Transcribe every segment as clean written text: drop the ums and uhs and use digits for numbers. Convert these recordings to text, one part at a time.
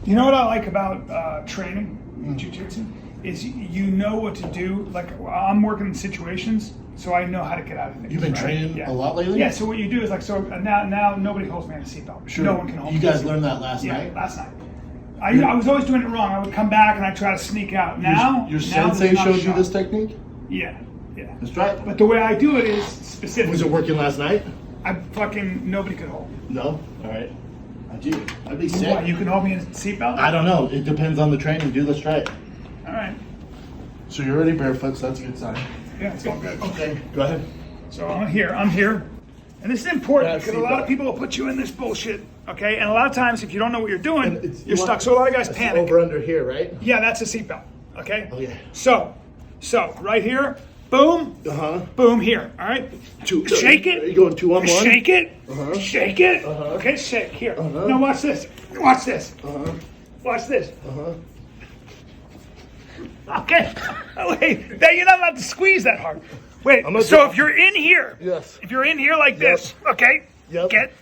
You know what I like about training in jiu-jitsu is you know what to do. Like I'm working in situations, so I know how to get out of things. You've been training a lot lately? Yeah, so what you do is like, so now nobody holds me in a seatbelt. Sure. No one can hold me. You guys learned that last night? Yeah, last night. I was always doing it wrong. I would come back and I'd try to sneak out. Now, your sensei showed you this technique? Yeah. That's right. But the way I do it is specific. Was it working last night? Nobody could hold me. No? All right. Dude, I'd be sick. What, you can hold me in a seatbelt? I don't know. It depends on the training, dude. Let's try it. All right. So you're already barefoot, so that's a good sign. Yeah, it's all good. Okay, go ahead. So I'm here. And this is important because a lot of people will put you in this bullshit, okay? And a lot of times, if you don't know what you're doing, you're stuck. So a lot of guys panic. Over under here, right? Yeah, that's a seatbelt, okay? Oh, yeah. So right here, boom, boom here, all right? Shake it. Are you going 2 on 1? Shake it. Shake it. Okay, shake. Here. Now watch this. Watch this. Watch this. Okay. Wait, now you're not allowed to squeeze that hard. Wait, so if you're in here, if you're in here like this, okay, get,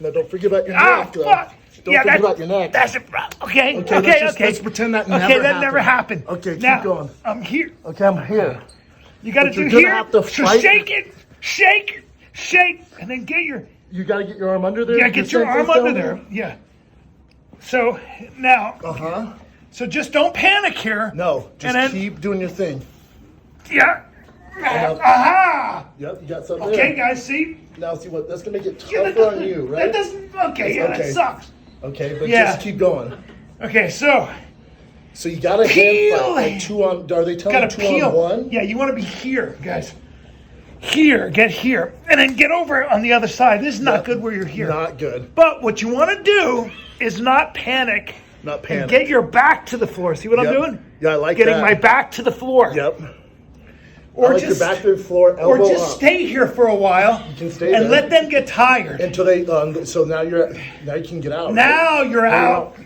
now don't forget about your neck, though. Fuck. Don't forget about your neck. That's it, okay, Let's pretend that never happened. that never happened. Okay, keep now, going. I'm here. Okay, I'm here. You gotta do here, so shake it, shake, and then get your... You gotta get your arm under there? Yeah, get your arm under there, yeah. So, now... So just don't panic here. No, just keep doing your thing. Yeah. Aha! Yep, you got something there. Okay, guys, see? Now see what, that's gonna make it tougher on you, right? That doesn't, that sucks. Okay, but just keep going. Okay, so you gotta have like 2 on, are they telling you 2 on 1? Yeah, you wanna be here, guys. Here, get here. And then get over on the other side. This is not good where you're here. Not good. But what you wanna do is not panic. Not panic. And get your back to the floor. See what I'm doing? Yeah, I like Getting my back to the floor. Yep. Or just your back to the floor, elbow or just up. stay here for a while. You can stay and there. let them get tired. Until they, so now you can get out. Now right? you're out.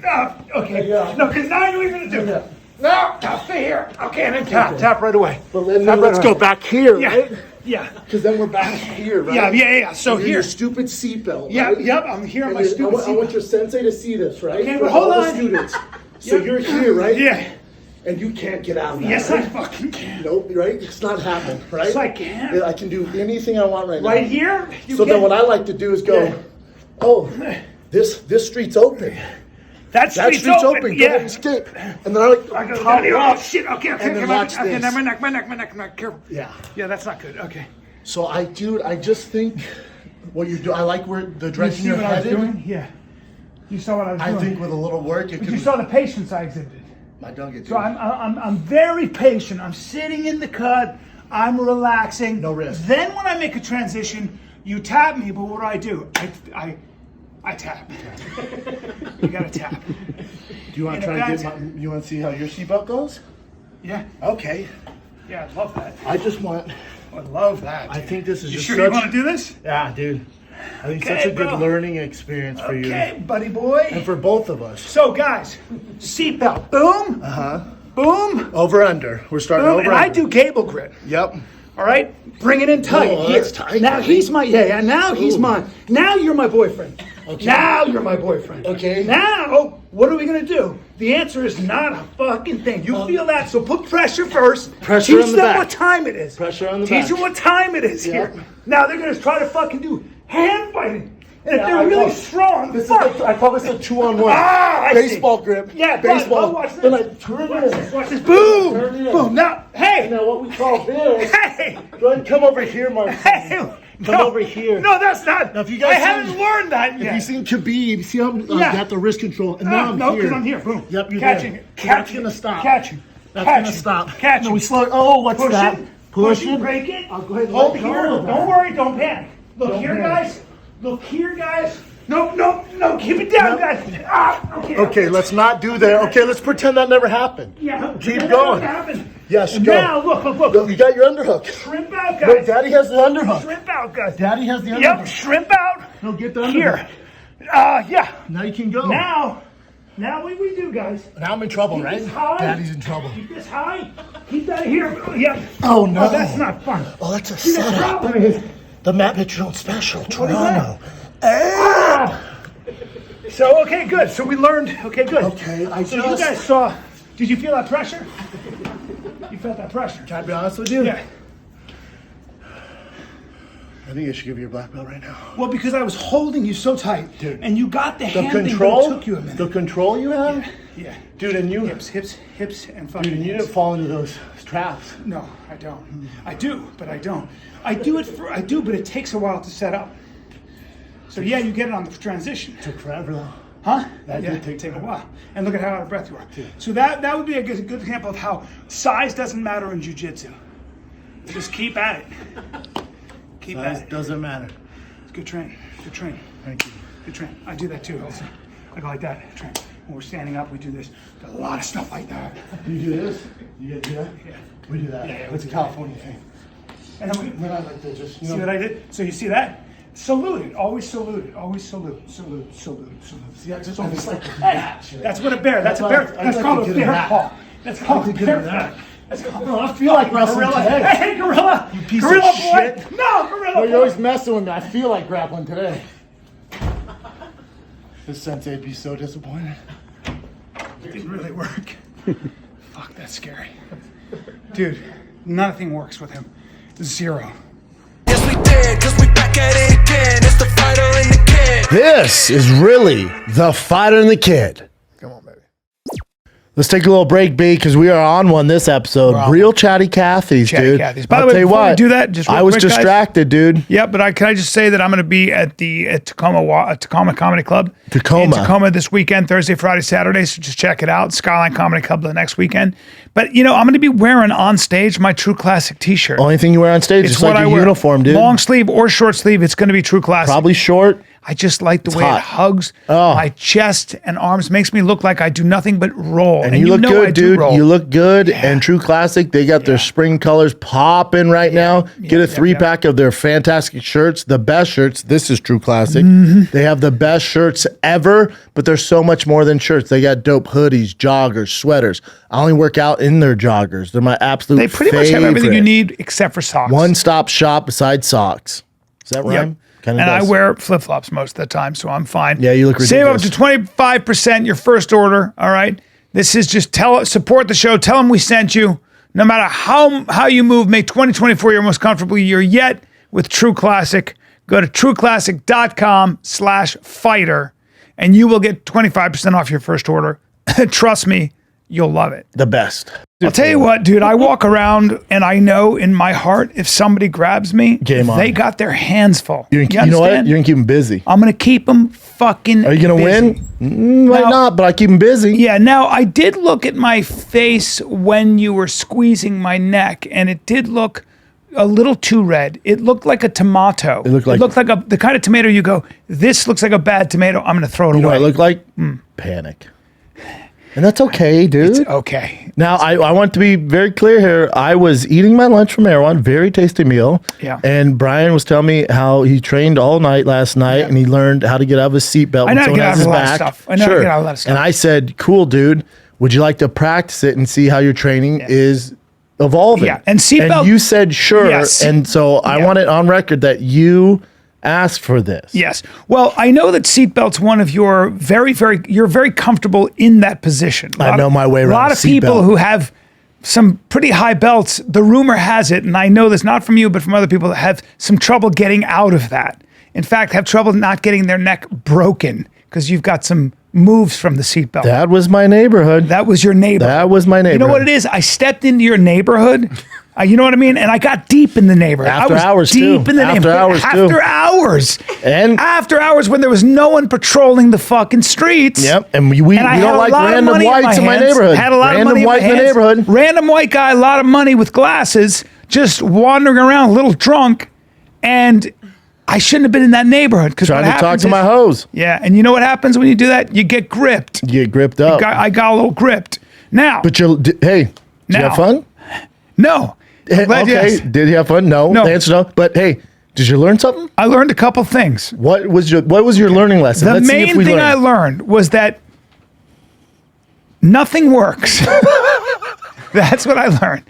Okay. Yeah. No, because now you know what you're going to do. Yeah. No, stay here. Okay, and then tap right away. But then let's go back here, right? Yeah. Because then we're back here, right? Yeah. So here. Your stupid seatbelt. Yeah, right? yep. I'm here on my stupid seatbelt. I want your sensei to see this, right? Okay, for but hold all on. the students. So you're here, right? Yeah. And you can't get out of that. Yes, right? I fucking can. Nope, right? It's not happening, right? Yes, I can. Yeah, I can do anything I want right now. Right here? So then what I like to do is go, this street's open. That street's open. Go ahead and escape. And then I go pop down here. up. Oh, shit. Okay, And then watch this. now my neck. Careful. Yeah. Yeah, that's not good. Okay. So I just think what you're doing, I like where the direction You see you're what I was headed. doing? Yeah. You saw what I was doing. I think with a little work, But you saw the patience I exhibited. I don't get So I'm very patient. I'm sitting in the cut. I'm relaxing. No risk. Then when I make a transition, you tap me. But what do? I tap. You gotta tap. Do you want to try and get you want to see how your seatbelt goes? Yeah. Okay. Yeah, I'd love that. I just want. I love that. I think this is You just sure such, you want to do this? Yeah, dude. I think Okay, such a good bro. learning experience for you. Okay, buddy boy. And for both of us. So guys, seatbelt. Boom. Boom. Over under. We're starting Boom. over And under. I do cable grip. Yep. All right, bring it in tight. Oh, Here. that's tight. Now he's my Now he's Ooh. mine. Now you're my boyfriend. Okay. Now you're my boyfriend. Okay. Now what are we gonna do? The answer is not a fucking thing. You feel that? So put pressure first. Pressure Teach on the them back. what time it is. Pressure on the Teach back. them what time it is Yep. here. Now they're gonna try to fucking do hand fighting. And if Yeah, they're I really call- strong, This is fuck. I call this a 2-on-1. I Baseball see. grip. Yeah, baseball. watch this. Then I turn Watch it this. in. Watch this. Boom. Turn it in. Boom. Now, hey. Now what we call this. Hey. Go ahead and come over here, Mark. Hey. Come over here. No, that's not. Now, if you guys I haven't learned that If yet. you seen Khabib, see how I got the wrist control, and now I'm no, here. because I'm here. Boom. Yep, you're catching there. it. That's gonna stop. Catching. That's Catching. gonna stop. Catching. No, we slow. Oh, what's Push that? it. Push Push it. it. Break it. I'll go ahead and Hold let here. go of Don't that. worry. Don't panic. Look Don't here, panic. guys. Look here, guys. No. Keep it down, guys. Okay. Okay, let's not do that. Okay, let's pretend that never happened. Yeah. Keep that going. never happened. Yes, And go. now, look. Go, you got your underhook. Shrimp out, No, guys. Daddy has the underhook. Shrimp out, guys. Daddy has the underhook. Yep. Shrimp out. No, get the underhook. Here. Yeah. Now you can go. Now what we do, guys? Now I'm in trouble, right? This high. Daddy's in trouble. Keep this high. Keep that here. Yep. Oh, no. Oh, that's not fun. Oh, that's a See, the setup. problem is, The Matt Mitchell special, is Toronto. Ah! So, okay, good. So we learned, okay, good. Okay, So you guys saw, did you feel that pressure? You felt that pressure? Can I be honest with you? Yeah. I think I should give you a black belt right now. Well, because I was holding you so tight, Dude. and you got the hand control, thing, but it took you a minute. The control you have? Yeah. Dude, and you... Hips, and fucking Dude, and you didn't fall into those traps. No, I don't. I do, but I don't. I do, but it takes a while to set up. So yeah, you get it on the transition. It took forever though. Huh? That did take a while. And look at how out of breath you are. Yeah. So that would be a good example of how size doesn't matter in jiu-jitsu. Just keep at it. Keep at it. Doesn't matter. It's good train. Good train. Thank you. Good train. I do that too also. I go like that. Train. When we're standing up, we do this. Got a lot of stuff like that. You do this? You guys do that? Yeah. We do that. Yeah, It's a California thing. And then I like to just, see what I did? So you see that? Salute it. Always salute it. Always salute. Salute. See, I just like to do Hey, that shit. that's what a bear. That's a bear. That's called a bear paw. That's called a bear paw. That's called. I feel like wrestling today. Hey, gorilla! You piece gorilla of boy! shit. No, gorilla Oh, boy! you're always messing with me. I feel like grappling today. This sensei'd be so disappointed. It didn't really work. Fuck, that's scary. Dude, nothing works with him. Zero. Yes, we did, cause we back at it again. It's the fighter and the kid. This is really the fighter and the kid. Come on, baby. Let's take a little break, B, because we are on one this episode. Real chatty Cathy's, dude. By the way, before we do that, just real I was quick, guys. distracted, dude. Yeah, but can I just say that I'm going to be at the Tacoma Comedy Club. In Tacoma this weekend, Thursday, Friday, Saturday. So just check it out. Skyline Comedy Club the next weekend. But, I'm going to be wearing on stage my True Classic t-shirt. Only thing you wear on stage is like a uniform, dude. Long sleeve or short sleeve. It's going to be True Classic. Probably short. I just like the way hot. it hugs my chest and arms. Makes me look like I do nothing but roll. And you look good, dude. Roll. You look good. Yeah. And True Classic, they got their spring colors popping right now. Get a 3-pack of their fantastic shirts, the best shirts. This is True Classic. They have the best shirts ever, but they're so much more than shirts. They got dope hoodies, joggers, sweaters. I only work out in their joggers. They're my absolute favorite. They pretty much have everything you need except for socks. One-stop shop besides socks. Is that right? Yep. And I wear flip-flops most of the time, so I'm fine. Yeah, you look ridiculous. Save up to 25% your first order, all right? This is just support the show. Tell them we sent you. No matter how you move, make 2024 your most comfortable year yet with True Classic. Go to trueclassic.com/fighter, and you will get 25% off your first order. Trust me, you'll love it. The best. I'll tell you what, dude, I walk around and I know in my heart if somebody grabs me, they got their hands full. You know what? You're going to keep them busy. I'm going to keep them fucking Are you going to win? Might not, but I keep them busy. Yeah, now I did look at my face when you were squeezing my neck, and it did look a little too red. It looked like a tomato. It looked like the kind of tomato you go, this looks like a bad tomato, I'm going to throw it away. You know what it looked like? Panic. And that's okay, dude. It's okay. Now, I want to be very clear here. I was eating my lunch from Erewhon, very tasty meal. Yeah. And Brian was telling me how he trained all night last night and he learned how to get out of his seatbelt. I know how to get out of a lot of stuff. I know how to get out of a lot of stuff. And I said, cool, dude. Would you like to practice it and see how your training is evolving? Yeah. And seatbelt. And you said sure. Yes. And so I want it on record that you asked for this. Yes. Well, I know that seatbelt's one of your you're very comfortable in that position. I know my way around a lot of people who have some pretty high belts, the rumor has it, and I know this not from you, but from other people that have some trouble getting out of that. In fact, have trouble not getting their neck broken because you've got some moves from the seatbelt. That was my neighborhood. That was your neighbor. That was my neighborhood. You know what it is? I stepped into your neighborhood. You know what I mean? And I got deep in the neighborhood. After hours, deep in the neighborhood. After hours. And after hours when there was no one patrolling the fucking streets. Yep. And we don't like random whites in my neighborhood. Had a lot of money in my hands. Random white guy, a lot of money with glasses, just wandering around a little drunk. And I shouldn't have been in that neighborhood. Trying to talk to my hose. Yeah. And you know what happens when you do that? You get gripped. You get gripped up. I got a little gripped. Now. But did you have fun? No. Okay. Yes. Did you have fun? No. The answer no. But hey, did you learn something? I learned a couple things. What was your learning lesson? The main thing I learned was that nothing works. That's what I learned.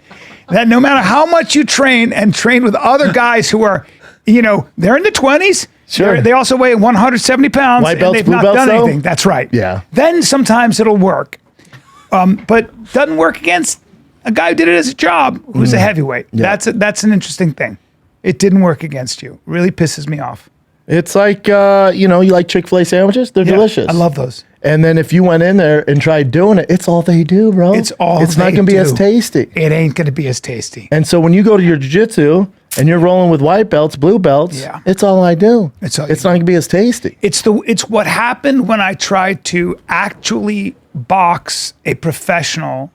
That no matter how much you train and train with other guys who are, they're in the 20s, Sure. They also weigh 170 pounds. White and belts, they've blue not belts, done though? anything. That's right. Yeah. Then sometimes it'll work. But doesn't work against a guy who did it as a job, who's a heavyweight. Yeah. That's an interesting thing. It didn't work against you. Really pisses me off. It's like, you like Chick-fil-A sandwiches? They're Yeah, delicious. I love those. And then if you went in there and tried doing it, it's all they do, bro. It's all It's not they going to be as do. tasty. It ain't going to be as tasty. And so when you go to your jiu-jitsu and you're rolling with white belts, blue belts, Yeah. it's all I do. It's all it's you not going to be as tasty. It's what happened when I tried to actually box a professional,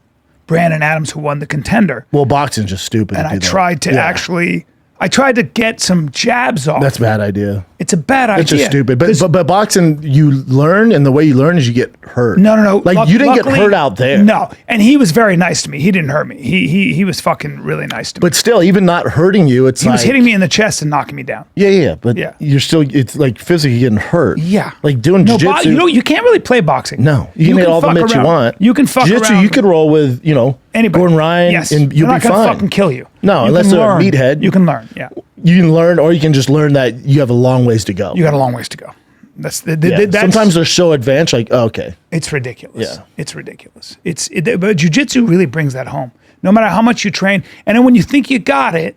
Brandon Adams, who won the Contender. Well, boxing's just stupid. And to I do that. tried to I tried to get some jabs off. That's a bad idea. It's a bad idea. It's just stupid. 'Cause- But boxing, you learn, and the way you learn is you get hurt. No. Like you didn't get Luckily- hurt out there. No, and he was very nice to me. He didn't hurt me. He was fucking really nice to me. But still, even not hurting you, it's He like was hitting me in the chest and knocking me down. Yeah. But Yeah. you're still, it's like physically getting hurt. Yeah, Like doing no, jiu-jitsu. you can't really play boxing. No, you can hit all the fuck mitts you around. want. You can fuck Jiu-jitsu, around. you could roll with, Anybody. Gordon Ryan, Yes, and you'll they're be not gonna fine. fucking kill you. No, You unless can they're a learn. meathead. You can learn. Yeah, You can learn, or you can just learn that you have a long ways to go. you got a long ways to go. That's Sometimes they're so advanced, like, oh, okay. it's ridiculous. Yeah. It's ridiculous. But jiu-jitsu really brings that home. No matter how much you train, and then when you think you got it,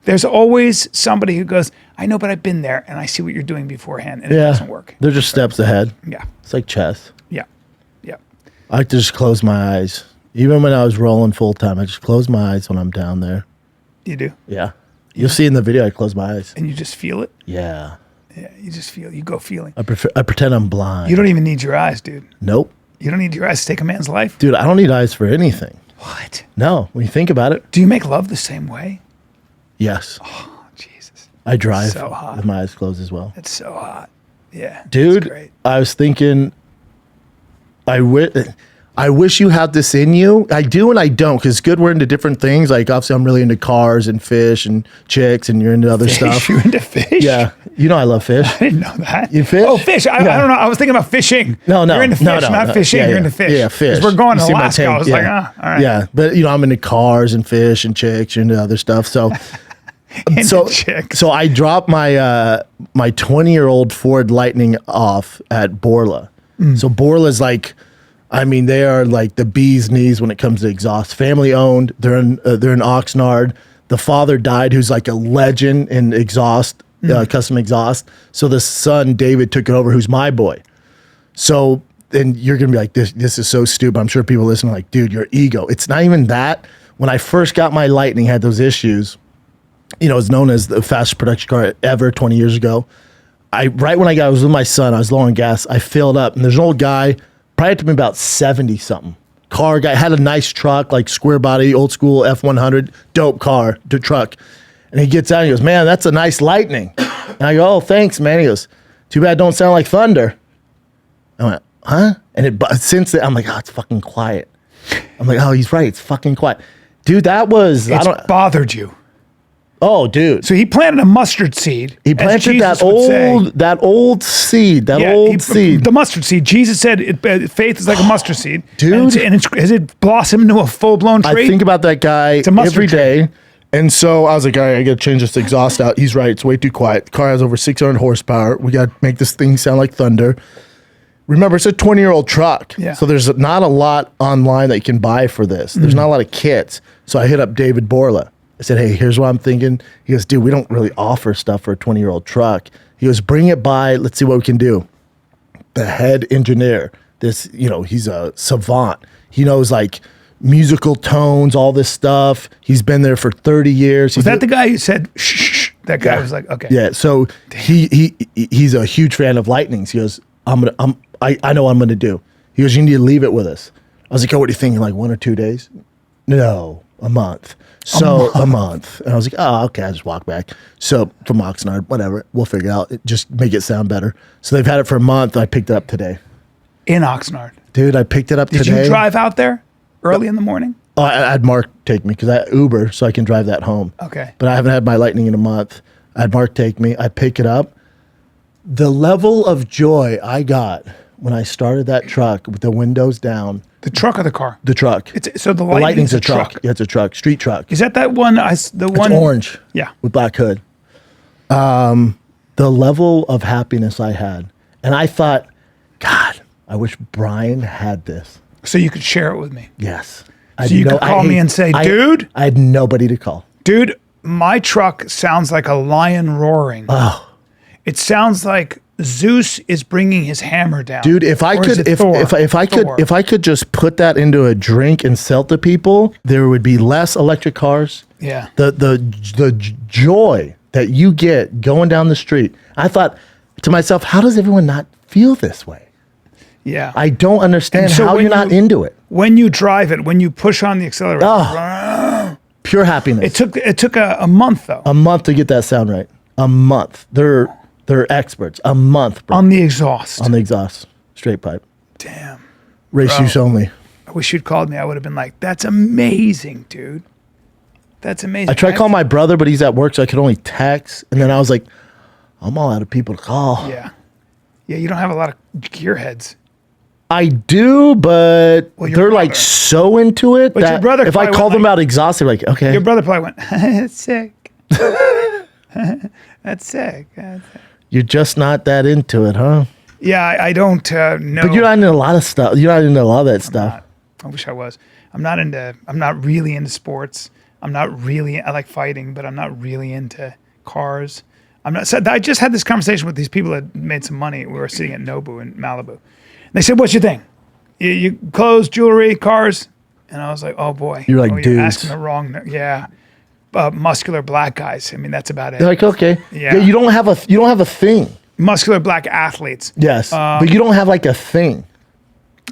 there's always somebody who goes, "I know, but I've been there, and I see what you're doing beforehand, and it doesn't work." They're just steps ahead. Yeah, It's like chess. yeah. I like to just close my eyes. Even when I was rolling full time, I just close my eyes when I'm down there. You do, Yeah. You'll see in the video, I close my eyes. and you just feel it. Yeah. Yeah, you just feel. You go feeling. I pretend I'm blind. You don't even need your eyes, dude. Nope. You don't need your eyes to take a man's life. Dude, I don't need eyes for anything. What? No. When you think about it, Do you make love the same way? yes. Oh, Jesus, I drive so hot. with my eyes closed as well. it's so hot. Yeah, Dude, it's great. I was thinking, I wish you had this in you. I do and I don't, because it's good we're into different things. Like, obviously, I'm really into cars and fish and chicks, and you're into other stuff. You're into fish? Yeah. I love fish. I didn't know that. You fish? Oh, fish. I Yeah. don't know. I was thinking about fishing. No. You're into fish, not fishing. Yeah, You're yeah. into fish. Yeah, fish. 'Cause we're going You to see my Alaska. I tank, was yeah. like, all right. Yeah, but I'm into cars and fish and chicks. You're into other stuff. So, Into chicks. so I dropped my my 20-year-old Ford Lightning off at Borla. So Borla's like, I mean, they are like the bee's knees when it comes to exhaust. Family owned. They're in Oxnard. The father died, who's like a legend in exhaust, custom exhaust. So the son David took it over, who's my boy. So, and you're gonna be like, this is so stupid. I'm sure people listening are like, dude, your ego. It's not even that. When I first got my Lightning, had those issues. It's known as the fastest production car ever 20 years ago. Right when I was with my son, I was low on gas. I filled up, and there's an old guy, probably had to be about 70 something. Car guy, had a nice truck, like square body, old school F100, dope car, truck. And he gets out and he goes, "Man, that's a nice Lightning." And I go, "Oh, thanks, man." He goes, "Too bad it don't sound like thunder." I went, "Huh?" And since then, I'm like, "Oh, it's fucking quiet." I'm like, "Oh, he's right. It's fucking quiet." Dude, that was, It's bothered you. oh, dude. So he planted a mustard seed. He as planted Jesus that would say. old seed, seed. The mustard seed. Jesus said faith is like a mustard seed. Dude. And has it blossomed into a full-blown I tree? think about that guy a mustard every tree. day. And so I was like, all right, I got to change this exhaust out. He's right. It's way too quiet. The car has over 600 horsepower. We got to make this thing sound like thunder. Remember, it's a 20-year-old truck. Yeah. So there's not a lot online that you can buy for this. There's not a lot of kits. So I hit up David Borla. I said, "Hey, here's what I'm thinking." He goes, "Dude, we don't really offer stuff for a 20-year-old truck." He goes, "Bring it by. Let's see what we can do." The head engineer, he's a savant. He knows like musical tones, all this stuff. He's been there for 30 years. Was that the guy who said, shh? That guy was like, okay. Yeah. So he's a huge fan of Lightnings. He goes, I know what I'm gonna do. He goes, "You need to leave it with us." I was like, "Oh, what are you thinking? Like 1 or 2 days?" "No, a month." So a month. And I was like, "Oh, okay." I just walk back. So from Oxnard, whatever, we'll figure it out. Just make it sound better. So they've had it for a month. I picked it up today. In Oxnard. Dude, I picked it up Did today. you drive out there early in the morning? Oh, I had Mark take me because I Uber, so I can drive that home. Okay. But I haven't had my Lightning in a month. I had Mark take me. I pick it up. The level of joy I got when I started that truck with the windows down. The truck or the car? The truck. So the Lightning's a truck. Yeah, it's a truck. Street truck. Is that one? The It's one orange. Yeah. With black hood. the level of happiness I had. And I thought, God, I wish Bryan had this. So you could share it with me. Yes. So you could call me and say, dude. I had nobody to call. Dude, my truck sounds like a lion roaring. Oh. It sounds like Zeus is bringing his hammer down. Dude, if I could, if I could just put that into a drink and sell to people, there would be less electric cars. Yeah. The joy that you get going down the street. I thought to myself, how does everyone not feel this way? Yeah. I don't understand how you're not into it. When you drive it, when you push on the accelerator, pure happiness. It took a month though. A month to get that sound right. A month. They're experts. A month, bro. On the exhaust. On the exhaust. Straight pipe. Damn. Race use only. I wish you'd called me. I would have been like, that's amazing, dude. That's amazing. I tried calling my brother, but he's at work, so I could only text. And then I was like, I'm all out of people to call. Yeah. Yeah, you don't have a lot of gearheads. I do, but Well, they're like so into it But that your brother if I probably call went them like- out exhausted, like, okay. Your brother probably went, that's sick. That's sick. You're just not that into it, huh? Yeah, I don't know. But you're not into a lot of stuff. You're not into a lot of that stuff. I wish I was. I'm not really into sports. I like fighting, but I'm not really into cars. So I just had this conversation with these people that made some money. We were sitting at Nobu in Malibu. They said, what's your thing? You clothes, jewelry, cars? And I was like, oh boy. You're like, you're dudes. asking the wrong, yeah. Muscular black guys. I mean, that's about it. They're like, okay. Yeah. You don't have a thing. Muscular black athletes. Yes. But you don't have like a thing.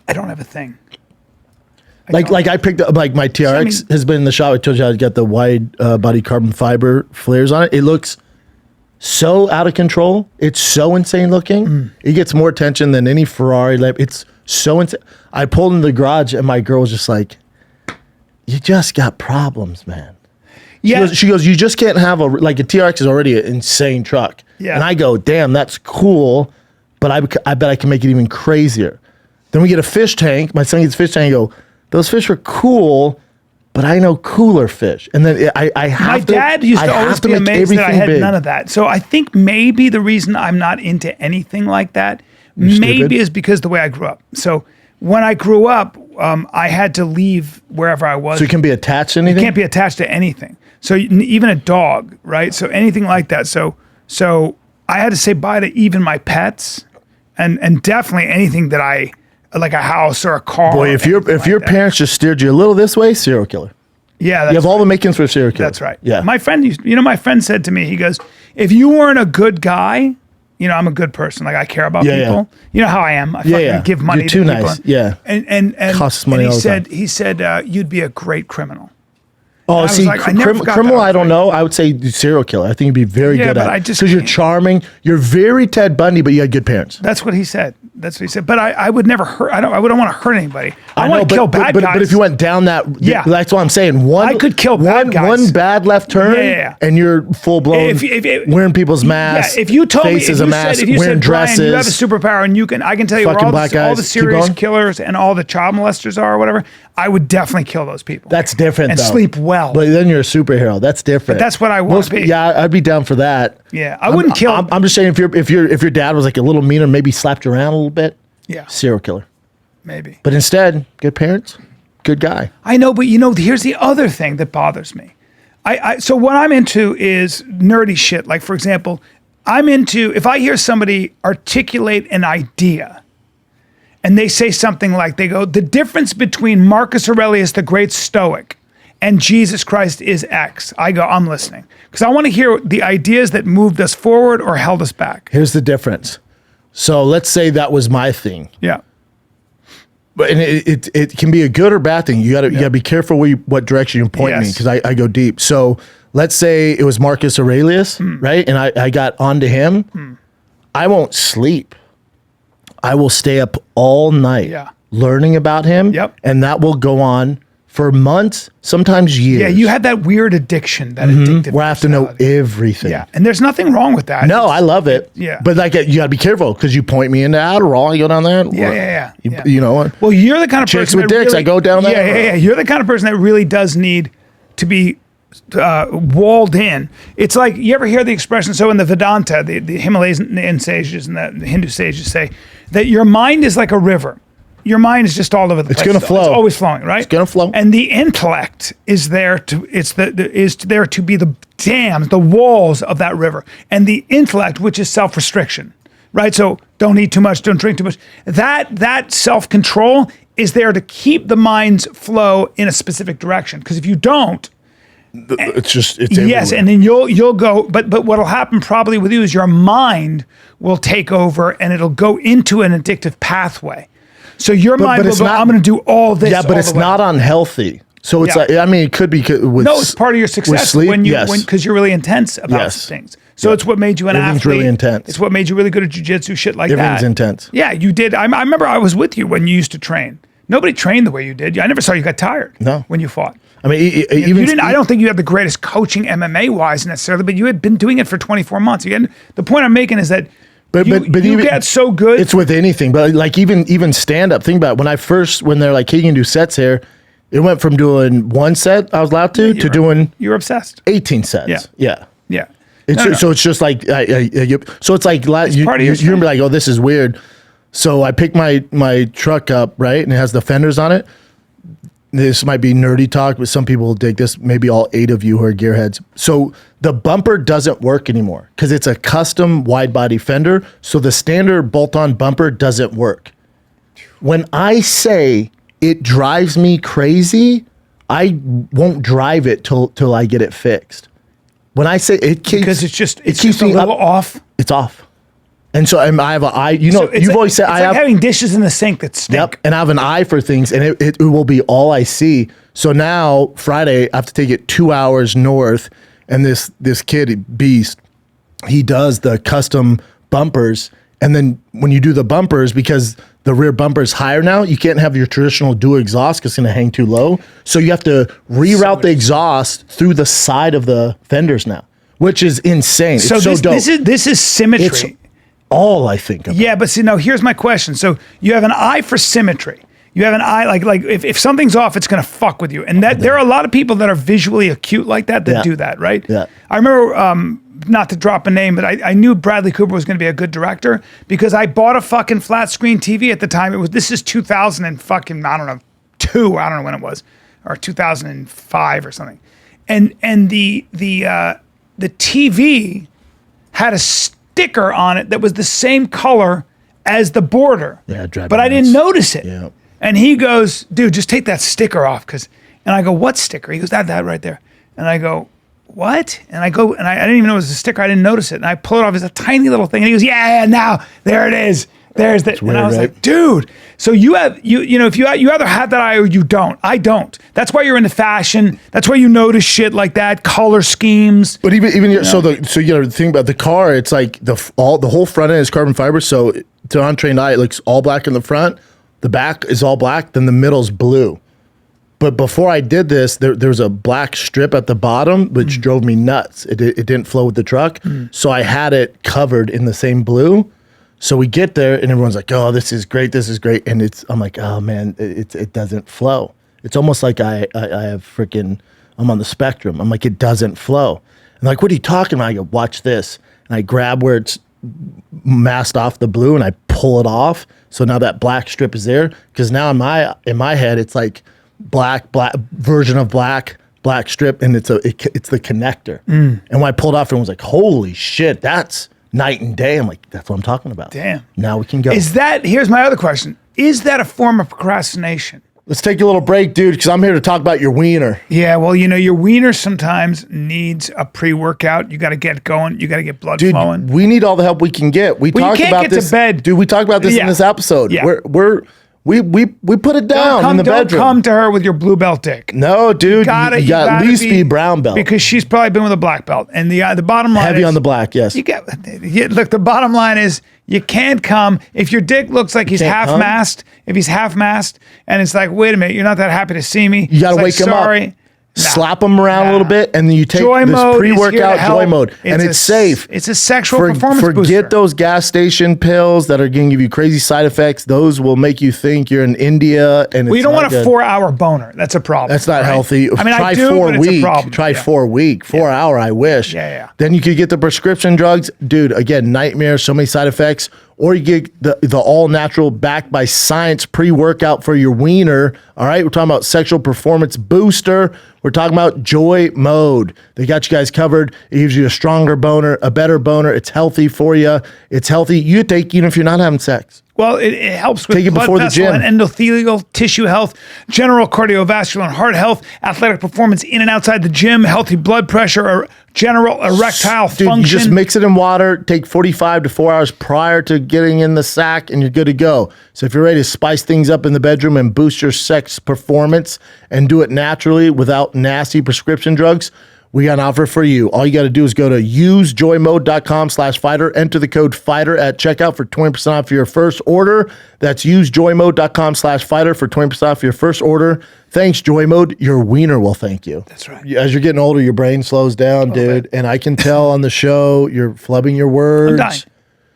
I don't have a thing. Like I picked up like my TRX has been in the shop. I told you I got the wide body carbon fiber flares on it. It looks so out of control. It's so insane looking. It gets more attention than any Ferrari. It's so insane. I pulled in the garage and my girl was just like, "You just got problems, man." Yeah. She goes, "You just can't have a TRX is already an insane truck." Yeah. And I go, "Damn, that's cool, but I bet I can make it even crazier." Then we get a fish tank. My son gets a fish tank. I go, "Those fish are cool, but I know cooler fish." And then I have to. My dad used to always be amazed that I had big. none of that. So I think maybe the reason I'm not into anything like that maybe is because the way I grew up. So when I grew up, I had to leave wherever I was. So you can be attached to anything? You can't be attached to anything. So even a dog, right? So anything like that. So I had to say bye to even my pets, and definitely anything that I like, a house or a car. Boy, if your parents just steered you a little this way, serial killer. Yeah, that's You have all the makings for a serial killer. That's right. Yeah. My friend my friend said to me, he goes, if you weren't a good guy, I'm a good person. Like I care about people. Yeah. You know how I am. I fucking give money You're too to people. nice. Yeah. And Costs money and all the time. he said you'd be a great criminal. Oh, was see, like, I never forgot criminal, that. I don't know. I would say serial killer. I think you'd be very Yeah, good but at I it. just Because you're can't. charming. You're very Ted Bundy, but you had good parents. That's what he said. That's what he said. But I would never hurt. I wouldn't want to hurt anybody. I want to kill bad guys. But if you went down that, Yeah. that's what I'm saying. I could kill bad guys. One bad left turn, Yeah. and you're full blown wearing people's masks. Yeah, if you told me, faces a mask, if you wearing said, Brian, dresses. you have a superpower, and I can tell you where Fucking all black the guys. Keep serious going. killers and all the child molesters are, or whatever, I would definitely kill those people. That's different, and though. sleep well. But then you're a superhero. That's different. But that's what I want to be. Yeah, I'd be down for that. Yeah, I wouldn't kill. I'm just saying, if your dad was like a little meaner, maybe slapped you around a little bit. Yeah, Serial killer. maybe. But instead, good parents, good guy. I know, but here's the other thing that bothers me. So what I'm into is nerdy shit. Like, for example, I'm into, if I hear somebody articulate an idea and they say something like, they go, the difference between Marcus Aurelius, the great Stoic, and Jesus Christ is X. I go, I'm listening. Because I want to hear the ideas that moved us forward or held us back. Here's the difference. So let's say that was my thing. Yeah. But and it can be a good or bad thing. You gotta be careful what direction you point me, Yes. because I go deep. So let's say it was Marcus Aurelius, right? And I got onto him. I won't sleep. I will stay up all night learning about him. Yep. And that will go on for months, sometimes years. Yeah, you had that weird addiction, that addictive where I have to know personality. everything. Yeah, and there's nothing wrong with that. No, I love it. Yeah. But like you gotta be careful, because you point me into Adderall, I go down there. Yeah. You know what? Well, you're the kind of Chicks person with that dicks, really, I go down there. Yeah. You're the kind of person that really does need to be walled in. It's like, you ever hear the expression, so in the Vedanta, the Himalayan sages and the Hindu sages say that your mind is like a river. Your mind is just all over the place. It's going to flow. It's always flowing, right? It's going to flow. And the intellect is there to there to be the dams, the walls of that river. And the intellect, which is self-restriction, right? So don't eat too much, don't drink too much. That self-control is there to keep the mind's flow in a specific direction. Because if you don't, it's yes, everywhere. and then you'll go, but what'll happen probably with you is your mind will take over and it'll go into an addictive pathway. So your mind will go, I'm going to do all this. Yeah, but it's not unhealthy. So it's like, I mean, it could be with no, it's part of your success sleep, when because you're really intense about things. So it's what made you an Everything's athlete. really intense. It's what made you really good at jiu-jitsu, shit like that. Everything's intense. Yeah, you did. I remember I was with you when you used to train. Nobody trained the way you did. I never saw you got tired. No. When you fought. I mean, even you didn't. I don't think you had the greatest coaching MMA wise necessarily, but you had been doing it for 24 months. Again, the point I'm making is that But you even, get so good. It's with anything, but like even stand up. Think about it. When they're like, hey, you can do sets here. It went from doing one set I was allowed to doing you're obsessed. 18 sets. Yeah. So it's just like so it's like you're gonna be like, oh, this is weird. So I pick my truck up, right, and it has the fenders on it. This might be nerdy talk, but some people will dig this. Maybe all 8 of you who are gearheads. So the bumper doesn't work anymore because it's a custom wide body fender. So the standard bolt-on bumper doesn't work. When I say it drives me crazy, I won't drive it till I get it fixed. When I say it keeps, because it's just keeps a me little up, off. It's off. And so I have an eye. You know, you've always said I have having dishes in the sink that stink. Yep, and I have an eye for things, and it will be all I see. So now Friday, I have to take it 2 hours north, and this kid beast, he does the custom bumpers, and then when you do the bumpers, because the rear bumper is higher now, you can't have your traditional dual exhaust because it's going to hang too low. So you have to reroute the exhaust through the side of the fenders now, which is insane. So it's so dope. This is symmetry. It's all I think about. Yeah, but see, now here's my question. So you have an eye for symmetry. You have an eye, like if something's off, it's going to fuck with you. And that there are a lot of people that are visually acute like that do that, right? Yeah. I remember, not to drop a name, but I knew Bradley Cooper was going to be a good director because I bought a fucking flat screen TV at the time. This is 2000 and fucking, I don't know, 2, I don't know when it was, or 2005 or something. And the TV had a sticker on it that was the same color as the border. Yeah, but I didn't notice it. Yeah. And he goes, dude, just take that sticker off. And I go, what sticker? He goes, that right there. And I go, what? And I go, and I didn't even know it was a sticker. I didn't notice it. And I pull it off as a tiny little thing. And he goes, yeah, now there it is. There's the, weird, and I was right? like, dude, so you have, you know, if you either have that eye or you don't. I don't. That's why you're into fashion. That's why you notice shit like that, color schemes. But even so the thing about the car, it's like the whole front end is carbon fiber. So to an untrained eye, it looks all black in the front. The back is all black. Then the middle's blue. But before I did this, there was a black strip at the bottom, which drove me nuts. It didn't flow with the truck. So I had it covered in the same blue. So we get there and everyone's like, oh, this is great. And I'm like, oh man, it doesn't flow. It's almost like I have I'm on the spectrum. I'm like, it doesn't flow. And like, what are you talking about? I go, watch this. And I grab where it's masked off the blue and I pull it off. So now that black strip is there. Cause now in my head, it's like black version of black strip. And it's the connector. And when I pulled off, everyone was like, holy shit, that's night and day. I'm like, that's what I'm talking about. Damn. Now we can go. Here's my other question. Is that a form of procrastination? Let's take a little break, dude, because I'm here to talk about your wiener. Yeah, well, you know, your wiener sometimes needs a pre-workout. You got to get going. You got to get blood flowing. We need all the help we can get. We talked about this. To bed. Dude, we talked about this in this episode. Yeah. We put it down in the bedroom. Don't come to her with your blue belt dick. No, dude, you got at least be brown belt. Because she's probably been with a black belt. And the bottom line Heavy is, on the black, yes. Look, the bottom line is you can't come. If your dick looks like he's half-mast, and it's like, wait a minute, you're not that happy to see me. You got to wake him up. slap them around a little bit, and then you take Joy this mode is here to pre-workout help. joy mode, and it's safe. It's a sexual performance Forget booster. those gas station pills that are going to give you crazy side effects. Those will make you think you're in India. And Well, you don't want a 4-hour boner. That's a problem. That's not right? healthy. I mean, try I do, 4 but it's a week. problem. Try Yeah. 4 week. 4 hour. I wish. Yeah. Then you could get the prescription drugs, dude. Again, nightmare. So many side effects. Or you get the all natural, backed by science pre-workout for your wiener. All right, we're talking about sexual performance booster. We're talking about joy mode. They got you guys covered. It gives you a stronger boner, a better boner. It's healthy for you. It's healthy. You take even if you're not having sex. Well, it helps with Take it blood before the vessel gym. and endothelial tissue health, general cardiovascular and heart health, athletic performance in and outside the gym, healthy blood pressure, or general erectile Dude, function. you just mix it in water, take 45 to 4 hours prior to getting in the sack, and you're good to go. So if you're ready to spice things up in the bedroom and boost your sex performance and do it naturally without nasty prescription drugs, we got an offer for you. All you got to do is go to usejoymode.com/fighter, enter the code FIGHTER at checkout for 20% off your first order. That's usejoymode.com/fighter for 20% off your first order. Thanks, Joy Mode. Your wiener will thank you. That's right. As you're getting older, your brain slows down, dude. bit. And I can tell on the show, you're flubbing your words.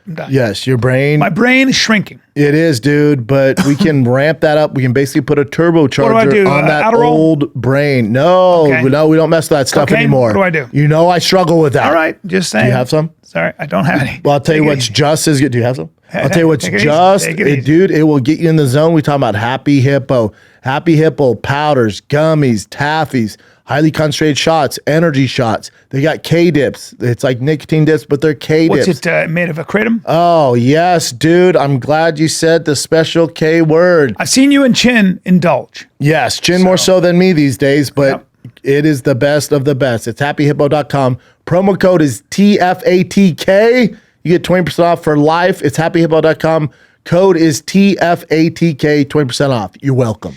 I'm dying. Yes, your brain. My brain is shrinking. It is, dude, but we can ramp that up. We can basically put a turbocharger do? on that Adderall? old brain. No, Okay. no, we don't mess with that stuff Cocaine? anymore. What do I do? You know I struggle with that. All right, just saying. Do you have some? Sorry, I don't have any. Well, I'll tell you Take it what's easy. just as good. Do you have some? I'll tell you what's Take it easy. just, Take it easy. dude, it will get you in the zone. We talking about Happy Hippo. Happy Hippo powders, gummies, taffies, highly concentrated shots, energy shots. They got K-dips. It's like nicotine dips, but they're K-dips. What's it made of? A kratom? Oh, yes, dude. I'm glad you said the special K word. I've seen you and Chin indulge. Yes, Chin more so than me these days, but it is the best of the best. It's happyhippo.com. Promo code is TFATK. You get 20% off for life. It's happyhippo.com. Code is TFATK, 20% off. You're welcome.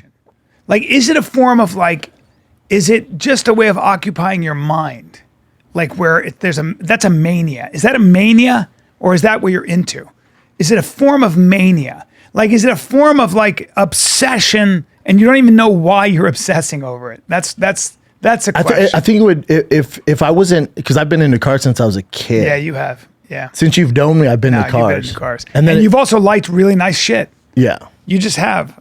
Like, is it a form of is it just a way of occupying your mind? Like where that's a mania. Is that a mania or is that what you're into? Is it a form of mania? Like, is it a form of obsession and you don't even know why you're obsessing over it? That's a question. I think it would, if I wasn't, because I've been into cars since I was a kid. Yeah, you have. Yeah. Since you've known me, I've been No, into you've been cars. into cars. And then you've also liked really nice shit. yeah. You just have.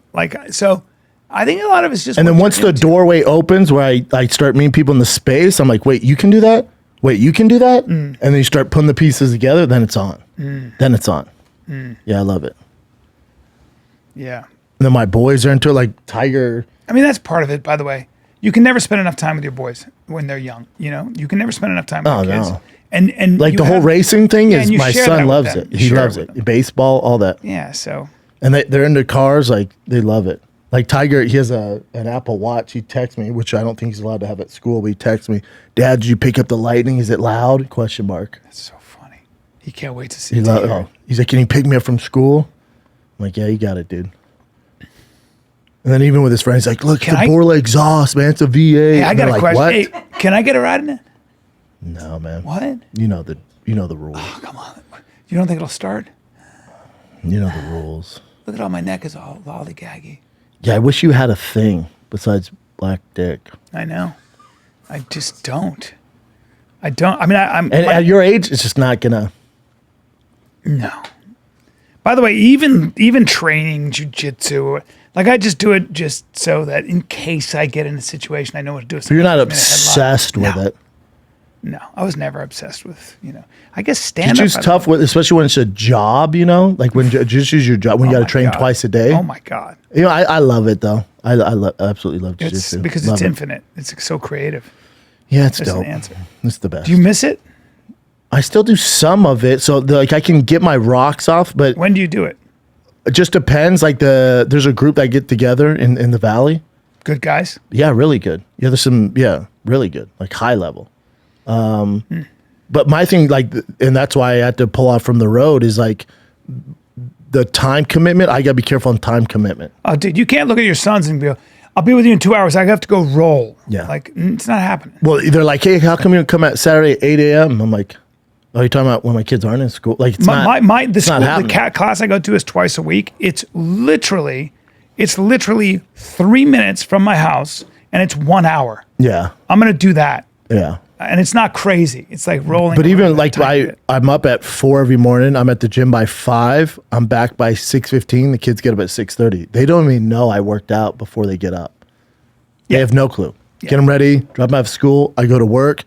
So I think a lot of it's just. And then what once you're the into. doorway opens where I start meeting people in the space, I'm like, wait, you can do that? Wait, you can do that? And then you start putting the pieces together, then it's on. Then it's on. Yeah, I love it. Yeah. And then my boys are into it, like Tiger. I mean, that's part of it, by the way. You can never spend enough time with your boys when they're young. You know, you can never spend enough time with Oh, your kids. no. And Like you the whole have- racing thing Yeah, is and you my share that son with loves them. it. You He share loves with it. them. Baseball, all that. Yeah. So And they're into cars, like they love it. Like Tiger, he has an Apple Watch. He texts me, which I don't think he's allowed to have at school, but he texts me, Dad, did you pick up the Lightning? Is it loud? Question mark. that's so funny. He can't wait to see. He it. He's like, can you pick me up from school? I'm like, yeah, you got it, dude. And then even with his friends, he's like, look, Can the I- Borla exhaust, man. It's a V8. Hey, I And got they're a like, question. What? Hey, can I get a ride in it? No, man. What? You know the rules. Come on. You don't think it'll start? You know the rules. Look at all my neck is all lollygaggy. Yeah, I wish you had a thing besides black dick. I know. I just don't. I don't. I mean, I'm. And at your age, it's just not gonna. No. By the way, even training jujitsu, like I just do it just so that in case I get in a situation, I know what to do. So you're not obsessed with it. No, I was never obsessed with. I guess stand up. Jiu-Jitsu's tough, especially when it's a job. Like when Jiu-Jitsu's your job, when you got to train twice a day. Oh my god! I love it though. I absolutely love It's Jiu-Jitsu. because Love it's it. infinite. It's so creative. Yeah, it's There's an dope. answer. It's the best. Do you miss it? I still do some of it, so I can get my rocks off, but When do you do it? it just depends. Like there's a group that get together in the valley. Good guys. Yeah, really good. Yeah, there's some. Yeah, really good. Like high level. But my thing, and that's why I had to pull off from the road, is like the time commitment. I gotta be careful on time commitment. Oh, dude, you can't look at your sons and go, "I'll be with you in 2 hours. I have to go roll." Yeah. It's not happening. Well, they're like, "Hey, how come you don't come at Saturday at 8 a.m.?" I'm like, "Oh, you're talking about when my kids aren't in school?" Like, it's not. The cat class I go to is twice a week. It's literally 3 minutes from my house, and it's 1 hour. Yeah. I'm going to do that. Yeah. And it's not crazy. It's like rolling. But even around like a tiny bit. I'm up at 4 every morning. I'm at the gym by 5. I'm back by 6:15. The kids get up at 6:30. They don't even know I worked out before they get up. They have no clue. Get them ready, drop them out of school. I go to work,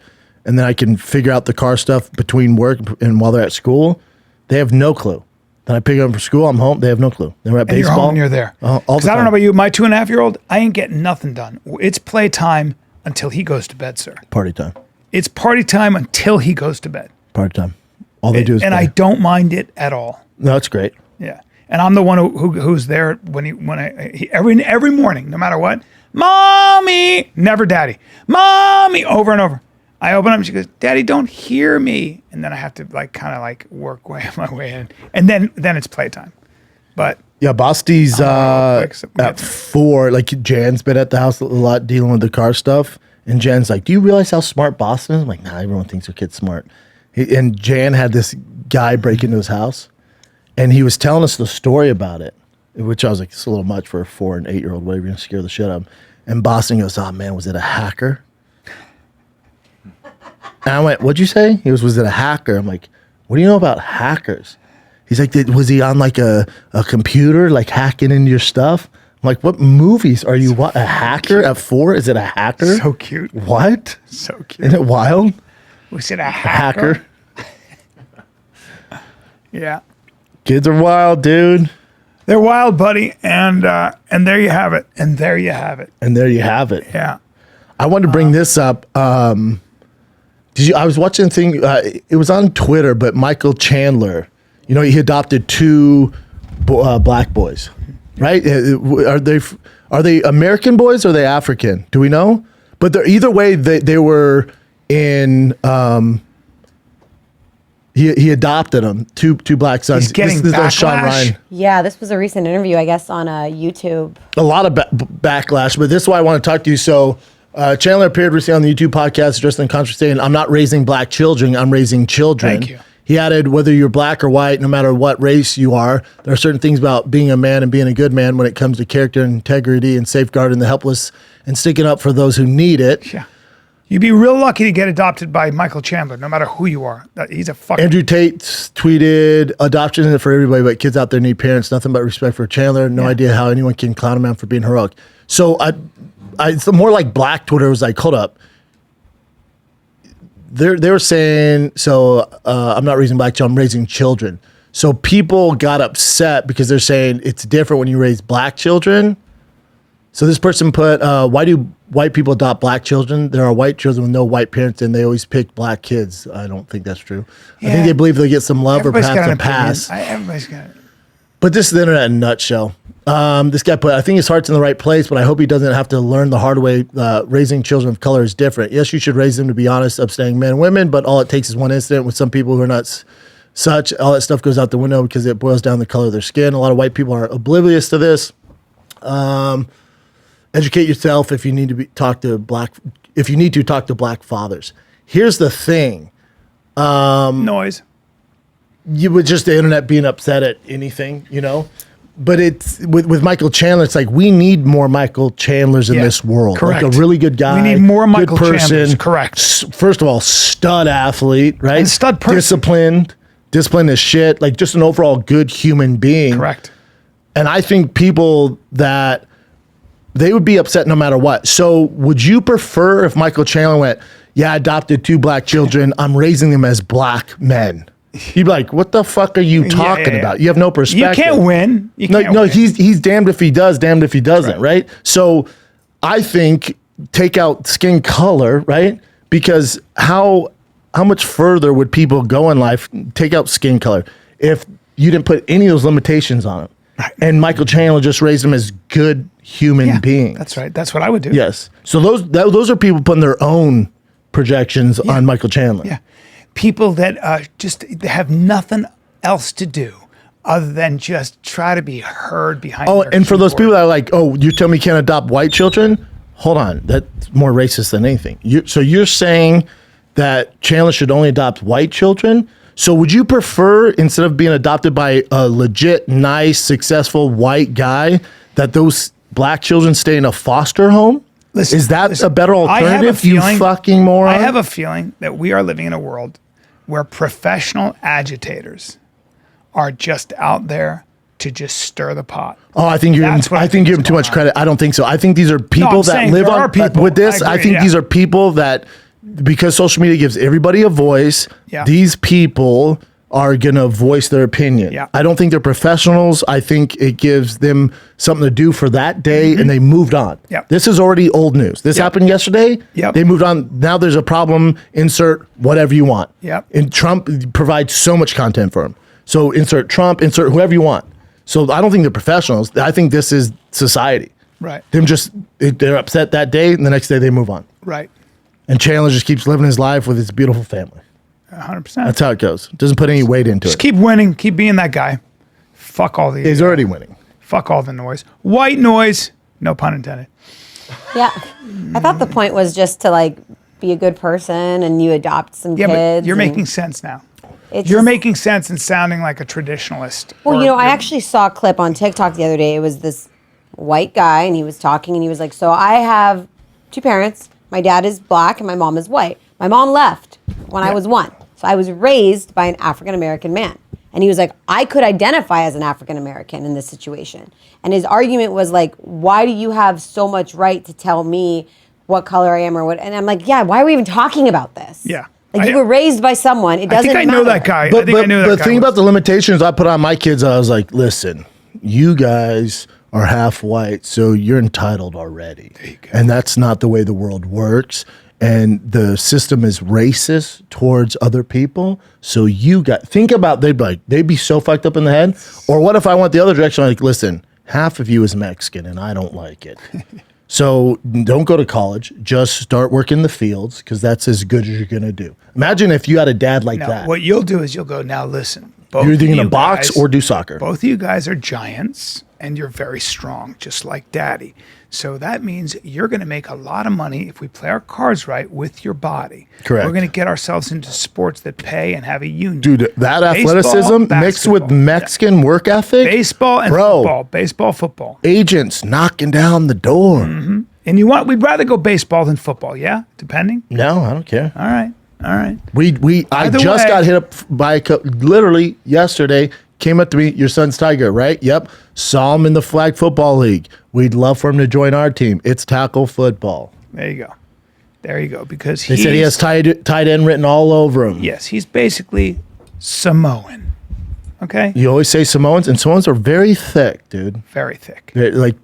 and then I can figure out the car stuff between work and while they're at school. They have no clue. Then I pick them up from school. I'm home. They have no clue. They're at And you're baseball. home and you're there. All the Because I don't time. know about you, my 2.5-year-old, I ain't getting nothing done. It's playtime until he goes to bed, sir. Party time. It's party time until he goes to bed. Party time. All they do is And play. I don't mind it at all. No, it's great. Yeah. And I'm the one who's there every morning, no matter what. Mommy, never daddy. Mommy, over and over. I open up and she goes, Daddy, don't hear me. And then I have to work my way in. And then it's playtime. But Yeah, Basti's quick. at 4. Like Jan's been at the house a lot dealing with the car stuff. And Jan's like, do you realize how smart Boston is? I'm like, nah, everyone thinks their kid's smart. And Jan had this guy break into his house. And he was telling us the story about it, which I was like, it's a little much for a 4 and 8-year-old, whatever, you're going to scare the shit out of him. And Boston goes, oh man, was it a hacker? And I went, what'd you say? He goes, was it a hacker? I'm like, what do you know about hackers? He's like, was he on like a computer, like hacking into your stuff? I'm like, what movies are you? What, a hacker at 4? Is it a hacker? so cute. What? So cute. Isn't it wild? Was it a Hacker. Yeah. Kids are wild, dude. They're wild, buddy. And there you have it. And there you have it. And there you have it. Yeah. I wanted to bring this up. I was watching a thing. It was on Twitter, but Michael Chandler, he adopted 2 black boys, right? Are they American boys or are they African? Do we know? But either way, they were in. He adopted them, two black sons. He's getting this is Sean backlash. Ryan. Yeah, this was a recent interview, I guess, on YouTube. A lot of backlash, but this is why I want to talk to you. So Chandler appeared recently on the YouTube podcast addressing the controversy saying, I'm not raising black children, I'm raising children. Thank you. He added, whether you're black or white, no matter what race you are, there are certain things about being a man and being a good man when it comes to character and integrity and safeguarding the helpless and sticking up for those who need it. Yeah. You'd be real lucky to get adopted by Michael Chandler, no matter who you are. He's a fucking... Andrew Tate tweeted, adoption isn't for everybody, but kids out there need parents. Nothing but respect for Chandler. No idea how anyone can clown a man for being heroic. So it's more like Black Twitter was like, hold up. They were saying, I'm not raising black children, I'm raising children. So people got upset because they're saying it's different when you raise black children. So this person put, why do white people adopt black children? There are white children with no white parents, and they always pick black kids. I don't think that's true. I think they believe they'll get some love Everybody's or got an perhaps a pass. opinion. Everybody's got it. But this is the internet in a nutshell. This guy put, I think his heart's in the right place, but I hope he doesn't have to learn the hard way. Raising children of color is different. Yes, you should raise them to be honest, upstanding men and women, but all it takes is one incident with some people who are not such. All that stuff goes out the window because it boils down the color of their skin. A lot of white people are oblivious to this. Educate yourself if you need to talk to black fathers. Here's the thing. Noise. You would just the internet being upset at anything, But it's with Michael Chandler, it's like we need more Michael Chandlers in this world. Correct. Like a really good guy. We need more good Michael Chandlers. Correct. First of all, stud athlete, right? And stud person. Disciplined as shit. Like just an overall good human being. Correct. And I think people that they would be upset no matter what. So would you prefer if Michael Chandler went, yeah, I adopted 2 black children, I'm raising them as black men? You'd be like, what the fuck are you talking about? You have no perspective. You can't win. No, he's damned if he does, damned if he doesn't, right? So I think take out skin color, right? Because how much further would people go in life, take out skin color, if you didn't put any of those limitations on it? Right. And Michael Chandler just raised them as good human beings. That's right. That's what I would do. Yes. So those are people putting their own projections on Michael Chandler. Yeah. People that just have nothing else to do other than just try to be heard behind their and for those keyboard. people that are like, oh, you tell me you can't adopt white children? Hold on. That's more racist than anything. So you're saying that Chandler should only adopt white children? So would you prefer, instead of being adopted by a legit, nice, successful white guy, that those black children stay in a foster home? Listen, Is that listen, a better I have a alternative, you feeling- fucking moron? I have a feeling that we are living in a world where professional agitators are just out there to just stir the pot. Oh, I think you're That's what I I think think you're is too much going on. credit. I don't think so. I think these are people I'm that saying live there on are people. with this. I I agree, think yeah. these are people that, because social media gives everybody a voice, Yeah. these people are gonna voice their opinion. Yeah. I don't think they're professionals. I think it gives them something to do for that day, and they moved on. Yeah. This is already old news. This happened yesterday. Yep. They moved on. Now there's a problem. Insert whatever you want. Yep. And Trump provides so much content for him. So insert Trump, insert whoever you want. So I don't think they're professionals. I think this is society. Right. They're upset that day, and the next day they move on. Right. And Chandler just keeps living his life with his beautiful family. 100%. That's how it goes. Doesn't put any weight into Just it. keep winning. Keep being that guy. Fuck all the. He's already winning. Fuck all the noise. White noise. No pun intended. Yeah. I thought the point was just to like be a good person and you adopt some Yeah, kids. but you're and making sense now. it's You're just- making sense and sounding like a traditionalist. Well, or you know, I you're- actually saw a clip on TikTok the other day. It was this white guy, and he was talking, and he was like, "So I have two parents. My dad is black, and my mom is white. My mom left when I was 1, so I was raised by an African American man." And he was like, "I could identify as an African American in this situation." And his argument was like, "Why do you have so much right to tell me what color I am or what?" And I'm like, "Yeah, why are we even talking about this?" Yeah. Like, you were raised by someone. It I doesn't think I matter. know that guy. I But, think I knew that the guy. thing was- about the limitations I put on my kids, I was like, listen, you guys are half white, so you're entitled already. And that's not the way the world works. And the system is racist towards other people. So you got, think about, they'd be so fucked up in the head. Or what if I went the other direction? Like, listen, half of you is Mexican and I don't like it. So don't go to college. Just start working the fields because that's as good as you're going to do. Imagine if you had a dad like No, that. what you'll do is you'll go, now listen. Both You're either of going to you box guys- or do soccer. Both of you guys are giants and you're very strong, just like daddy. So that means you're going to make a lot of money if we play our cards right with your body. Correct. We're going to get ourselves into sports that pay and have a union. Dude, that Baseball, athleticism mixed with basketball. Mexican work ethic. Baseball and Bro. football. Baseball, football. Agents knocking down the door. And we'd rather go baseball than football, yeah? Depending. No, I don't care. All right. All right. I Either just way- got hit up by literally yesterday. Came up to me, your son's Tiger, right? Yep. Saw him in the flag football league. We'd love for him to join our team. It's tackle football. There you go. There you go. Because They said he has tight end written all over him. Yes, he's basically Samoan. Okay? You always say Samoans, and Samoans are very thick, dude. Very thick. They're like,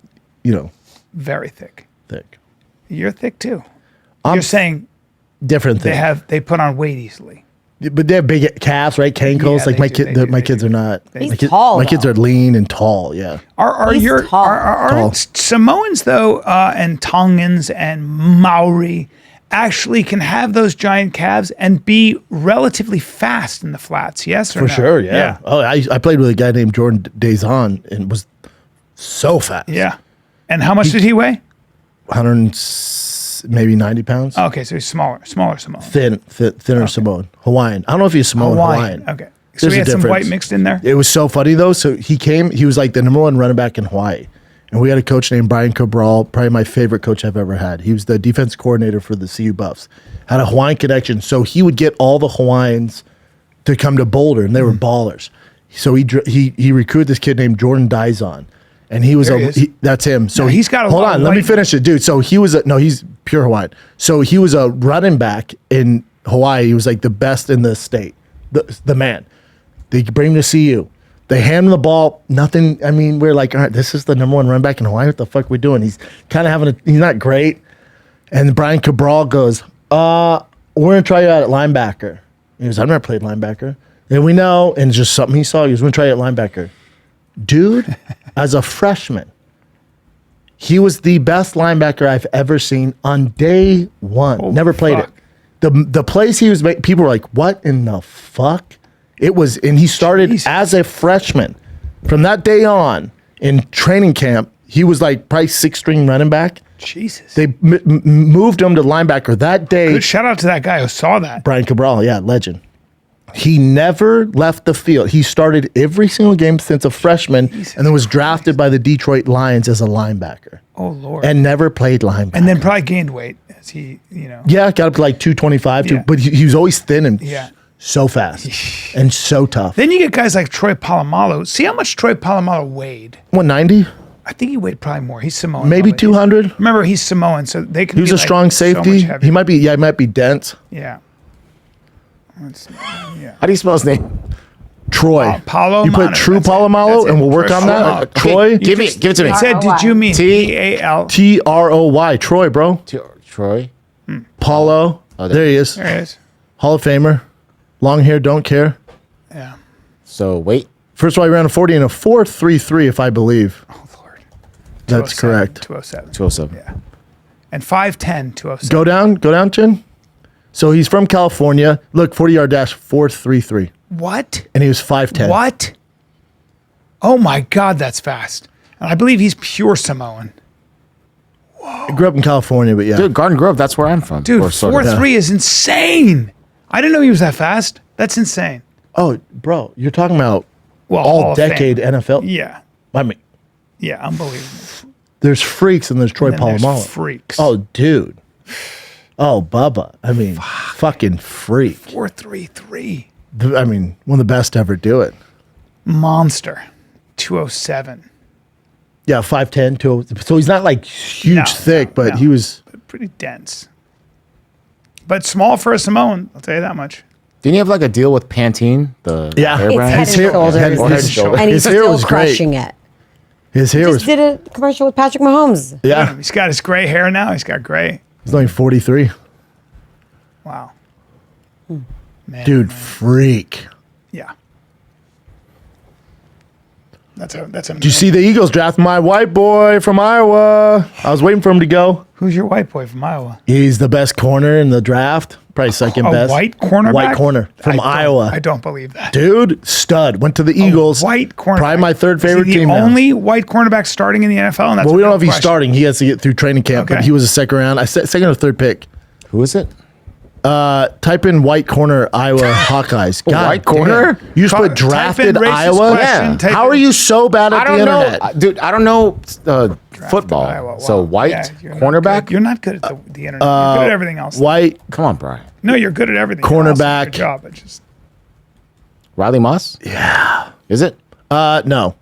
Very thick. thick. You're thick too. You're saying Different thing. they put on weight easily. But they have big calves, right? Cankles. Yeah, like they my do, kid, they do, my they kids do. are not. He's my tall, My kids though. are lean and tall. Yeah. Are He's your tall. are Tall. Samoans though and Tongans and Maori actually can have those giant calves and be relatively fast in the flats? Yes or For no? sure, yeah. Oh, I played with a guy named Jordan Dazon and was so fast. Yeah. And how much did he weigh? 100, maybe 90 pounds. Okay, so he's smaller Samoan. Thinner Samoan. Hawaiian. I don't know if he's Samoan. Hawaiian. Okay. So There's he a had some white difference. mixed in there? It was so funny though. So he was like the number 1 running back in Hawaii. And we had a coach named Brian Cabral, probably my favorite coach I've ever had. He was the defense coordinator for the CU Buffs. Had a Hawaiian connection. So he would get all the Hawaiians to come to Boulder, and they were ballers. So he recruited this kid named Jordan Dizon. And he was There he is. that's him. So Now, he's got a hold lot on, of let me white- finish it, dude. So he's pure Hawaiian. So he was a running back in Hawaii. He was like the best in the state. The man. They bring him to CU. They hand him the ball. Nothing. I mean, we're like, all right, this is the number 1 running back in Hawaii. What the fuck are we doing? He's kind of he's not great. And Brian Cabral goes, we're going to try you out at linebacker. He goes, I've never played linebacker. And we know, and it's just something he saw. He goes, we're going to try you at linebacker. Dude, as a freshman, he was the best linebacker I've ever seen on day 1. Holy Never played fuck. it. The plays he was making, people were like, what in the fuck? It was, and he started Jesus. as a freshman. From that day on, in training camp, he was like probably 6th string running back. Jesus. They moved him to linebacker that day. Good shout out to that guy who saw that. Brian Cabral, yeah, legend. He never left the field. He started every single game since a freshman and then was drafted by the Detroit Lions as a linebacker. Oh, Lord. And never played linebacker. And then probably gained weight as he, Yeah, got up to like 225, Yeah. but he was always thin and Yeah. so fast and so tough. Then you get guys like Troy Polamalu. See how much Troy Polamalu weighed? 190, I think he weighed probably more. He's Samoan. maybe probably. 200. Remember, he's Samoan, so they can He was be a like strong so much safety. heavier. He might be dense. Yeah. How do you spell his name? Troy. Paulo You put Manu, True that's it. Palomalo That's it. and we'll work Troy on that. Polamalu. Troy. Give it to me. It said, did you mean T- T-A-L? Troy. Troy, bro. Troy. Paulo. Oh, there he is. There it is. Hall of Famer. Long hair, don't care. Yeah. So wait. First of all, he ran a 40 and a 4.33, if I believe. Oh, Lord. That's 207, correct. 207. 207. Yeah. And 5'10", 207. Go down, Chin. So he's from California. Look, 40-yard dash, 4.33. What? And he was 5'10". What? Oh, my God, that's fast. And I believe he's pure Samoan. I grew up in California, but yeah. Dude, Garden Grove, that's where I'm from. Dude, Or sort of. 4'3" is insane. I didn't know he was that fast. That's insane. Oh, bro, you're talking about Well, Hall all of decade Fame. NFL? Yeah. I mean, Yeah, unbelievable. there's freaks and there's Troy And then there's Polamalu. freaks. Oh, dude. Oh, Bubba. I mean, fucking freak. 4'3". I mean, one of the best to ever do it. Monster. 207. Yeah, 5'10", so he's not like huge, No, thick, but no. he was. But pretty dense. But small for a Samoan, I'll tell you that much. Didn't you have like a deal with Pantene? The Yeah. hair It's brand? head and shoulders. head and shoulders. And he's His hair still was great. crushing it. His hair was. Just did a commercial with Patrick Mahomes. Yeah, He's got his gray hair now. He's got gray. he's only 43. Wow. Man, Dude, freak. Yeah. That's a. Did you see the Eagles draft my white boy from Iowa? I was waiting for him to go. Who's your white boy from Iowa? He's the best corner in the draft. Probably second A best. white cornerback? White corner from Iowa. I don't believe that. Dude, stud. Went to the Eagles. White cornerback. Probably my third Is he favorite the team now. only white cornerback starting in the NFL. And that's Well, a we don't know real if he's question. starting. He has to get through training camp, but Okay. he was a second round. Second or third pick. Who is it? Type in white corner Iowa Hawkeyes. God White corner? damn. You just Type put in drafted racist Iowa. question, Yeah. type How in- are you so bad at I the don't know. internet? Dude, I don't know football. Iowa. So Wow. white Yeah, you're not cornerback? good. You're not good at the internet. You're good at everything else. White Come on, Brian. No, you're good at everything. Cornerback. Good job. It's just Riley Moss? Yeah. Is it? no.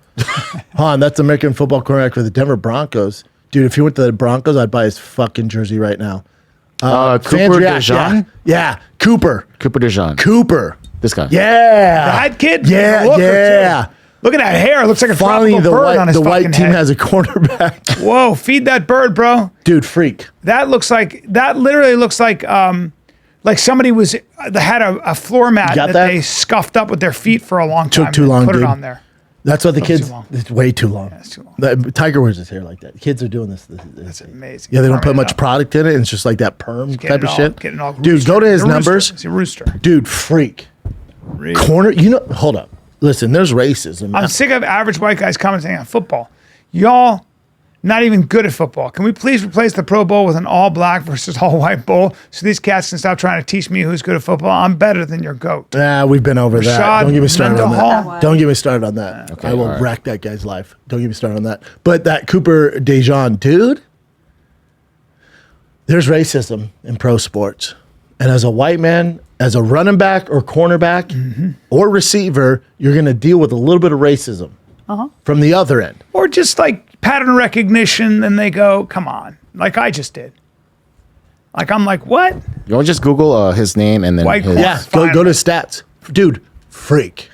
Han, that's American football cornerback for the Denver Broncos. Dude, if he went to the Broncos, I'd buy his fucking jersey right now. Cooper Fandriac, DeJean? yeah. Cooper. Cooper DeJean. Cooper. This guy. Yeah. that kid. Yeah, Looker, yeah. too. Look at that hair. It looks like a Finally, tropical bird on his the white fucking team head. has a cornerback. Whoa, feed that bird, bro. Dude, freak. That literally looks like somebody had a floor mat got that that? they scuffed up with their feet for a long time. Took too and long, Put dude. it on there. That's what the kids. too long. It's way too long. it's too long. Tiger wears his hair like that. Kids are doing this. That's amazing. Yeah, they don't put Farming it much up. product in it. And it's just like that perm Getting type it of all- shit. getting it all Dude, rooster. go to his He's a numbers. rooster. He's a rooster. Dude, freak. Corner. Hold up. Listen, there's racism. I'm sick of average white guys commenting on football. Y'all not even good at football. Can we please replace the Pro Bowl with an all black versus all white bowl so these cats can stop trying to teach me who's good at football? I'm better than your goat. We've been over that. Rashad Don't get me started on Mendenhall. that. Don't get me started on that. I will all right. wreck that guy's life. Don't get me started on that. But that Cooper DeJean, dude, there's racism in pro sports. And as a white man, as a running back or cornerback or receiver, you're going to deal with a little bit of racism from the other end. Or just like pattern recognition, and they go, come on, like I just did. Like, I'm like, what? You want to just Google his name and then White his, corner. Yeah, Fine. go to stats. Dude, freak.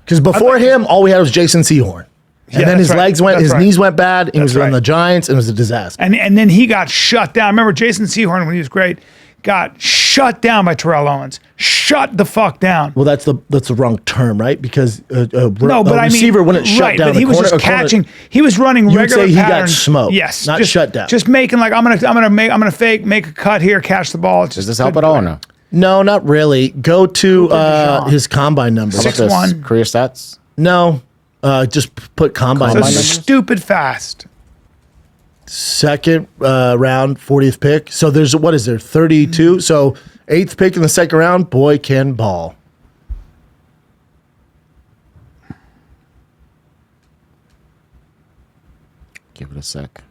Because before him, all we had was Jason Sehorn. And Yeah, then his that's right. legs went, That's his right. knees went bad. He was on right. the Giants, and it was a disaster. And then he got shut down. I remember Jason Sehorn, when he was great, got shut down by Terrell Owens. Shut the fuck down. Well, that's the wrong term, right? Because a No, but I mean, receiver wouldn't shut right, down. but he a was corner- just a corner- catching. He was running You would regular say he got patterns. smoked, Yes, not just, shut down. Just making like I'm gonna fake, make a cut here, catch the ball. It's Does just this help good at all or doing. no? No, not really. Go to DeJean. his combine numbers. How about 6'1". this? Career stats? No, just put combine So numbers. stupid fast. Second round, 40th pick. So there's, what is there, 32? So 8th pick in the second round, boy can ball. Give it a sec.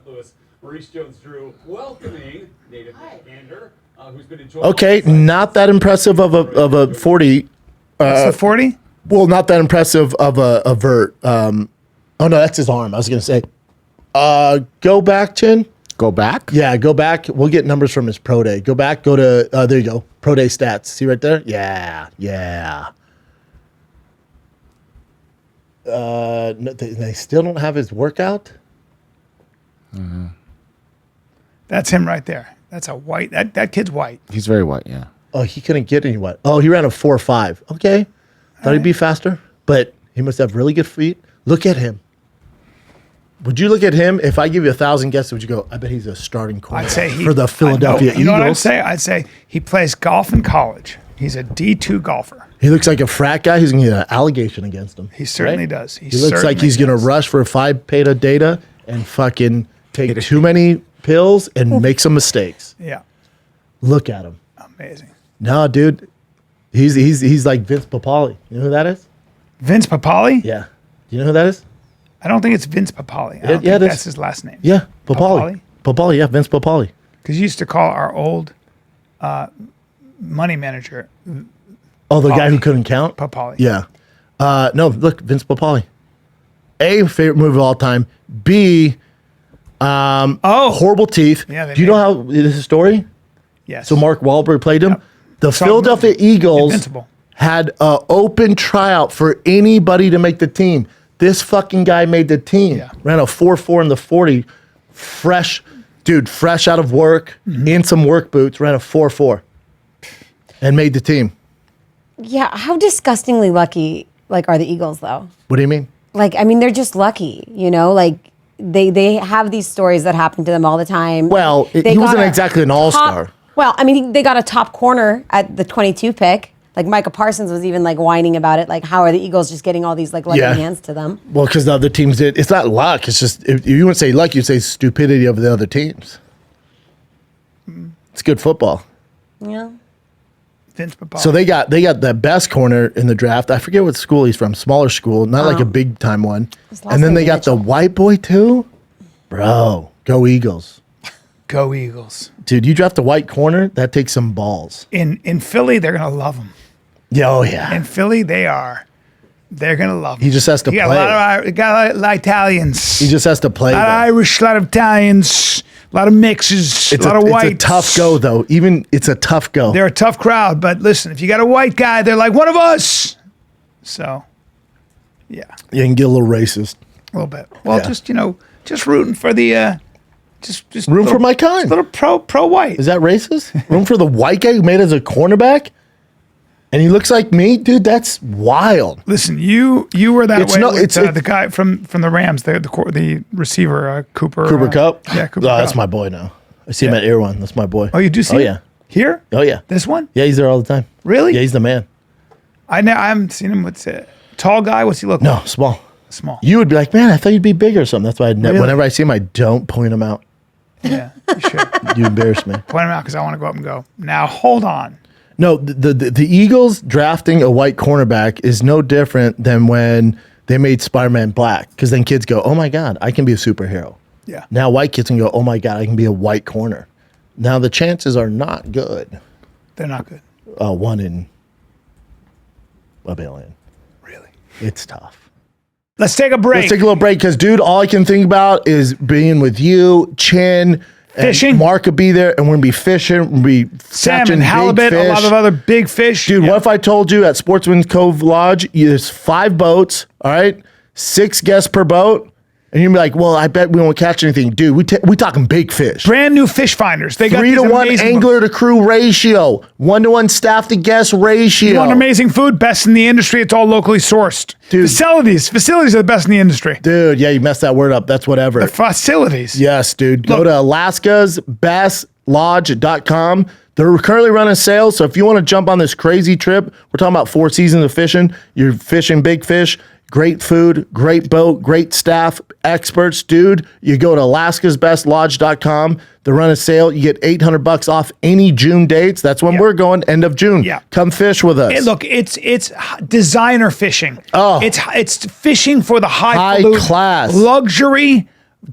Louis, Maurice Jones-Drew welcoming native Gander, who's been enjoying. Okay, not that impressive of a 40. That's the 40? Well, not that impressive of a vert. Oh no, that's his arm. I was gonna say. Go back, Chin. Go back? Yeah, go back. We'll get numbers from his pro day. Go back. Go to there you go. Pro day stats. See right there? Yeah. No, they still don't have his workout. That's him right there. That's a white. That kid's white. He's very white, yeah. Oh, he couldn't get any what? Oh, he ran a 4.5. Okay, thought he'd be faster, but he must have really good feet. Look at him. Would you look at him? If I give you 1,000 guesses, would you go, I bet he's a starting quarterback I'd say for the Philadelphia Eagles? You know what I'd say? I'd say he plays golf in college. He's a D2 golfer. He looks like a frat guy who's going to get an allegation against him. He certainly right? does. He looks like he's going to rush for 5 peta data and fucking take too many pills and make some mistakes. Yeah. Look at him. Amazing. No, dude. He's like Vince Papali. You know who that is? Vince Papali? Yeah. Do you know who that is? I don't think it's Vince Papali. I don't Yeah, think it that's is. his last name. Yeah, Papali. Papali, yeah, Vince Papali. Because you used to call our old money manager Oh, the guy who couldn't count? Papali. Yeah. No, look, Vince Papali. A, favorite movie of all time. B, horrible teeth. Yeah, they Do you know how this is a story? Yes. So Mark Wahlberg played him. Yep. The Saw Philadelphia the movie. Eagles Invincible. had an open tryout for anybody to make the team. This fucking guy made the team. Yeah. Ran a 4.4 in the 40. Fresh out of work, in some work boots, ran a 4.4 and made the team. Yeah, how disgustingly lucky are the Eagles though? What do you mean? They're just lucky, they have these stories that happen to them all the time. Well, They he got wasn't a exactly an all-star. Well, they got a top corner at the 22 pick. Micah Parsons was even whining about it. How are the Eagles just getting all these lucky hands to them? Well, because the other teams did. It's not luck. It's just, if you wouldn't say luck, you'd say stupidity of the other teams. It's good football. Yeah. Vince Papali. So they got the best corner in the draft. I forget what school he's from. Smaller school, not like a big time one. His last And then name they is got the Mitchell. white boy too. Bro, go Eagles. Go Eagles. Dude, you draft a white corner, that takes some balls. In Philly, they're gonna love him. Yeah, oh yeah. In Philly, they're gonna love him. He just has to He got play. a lot of Italians. He just has to play. A lot of though. Irish, a lot of Italians, a lot of mixes, a lot of whites. It's a tough go though. It's a tough go. They're a tough crowd, but listen, if you got a white guy, they're like one of us. So, yeah, You can get a little racist. a little bit. Well, Yeah. just rooting for the, just Room for my kind. a little pro white. Is that racist? Room for the white guy who made it as a cornerback? And he looks like me? Dude, that's wild. Listen, you were that It's way not- with it's- the guy from the Rams, the receiver, Cooper. Cooper Kupp? Yeah, Cooper Oh, Kupp. that's my boy now. I see him at Erewhon. That's my boy. Oh, you do see Oh, him? yeah. Here? Oh, yeah. This one? Yeah, he's there all the time. Really? Yeah, he's the man. I haven't seen him. What's it? Tall guy? What's he look No, like? small. Small. You would be like, man, I thought you'd be bigger or something. That's why Really? whenever I see him, I don't point him out. Yeah, you should. You embarrass me. Point him out because I want to go up and go. Now, hold on. No, the Eagles drafting a white cornerback is no different than when they made Spider-Man black. Because then kids go, oh my God, I can be a superhero. Yeah. Now white kids can go, oh my God, I can be a white corner. Now the chances are not good. They're not good. 1 in a billion. Really. It's tough. Let's take a break. Let's take a little break because, dude, all I can think about is being with you, Chin, and Fishing. Mark will be there, and we're gonna be fishing. We're gonna be Salmon, catching big halibut, a lot fish. of other big fish. Dude, Yeah. what if I told you at Sportsman's Cove Lodge, there's 5 boats, all right? 6 guests per boat. And you'd be like, well, I bet we won't catch anything. Dude, we talking big fish. Brand new fish finders. They got 3 to these 1 amazing- angler to crew ratio. 1 to 1 staff to guest ratio. You want amazing food? Best in the industry. It's all locally sourced. Dude. Facilities are the best in the industry. Dude, yeah, you messed that word up. That's whatever. Facilities. Yes, dude. Go Look. to alaskasbestlodge.com. They're currently running sales, so if you want to jump on this crazy trip, we're talking about 4 seasons of fishing. You're fishing big fish, great food, great boat, great staff, experts, dude. You go to alaskasbestlodge.com. They're running a sale. You get $800 off any June dates. That's when Yeah. we're going, end of June. Yeah. Come fish with us. Hey, look, it's designer fishing. Oh. It's fishing for the High highfalutin class. luxury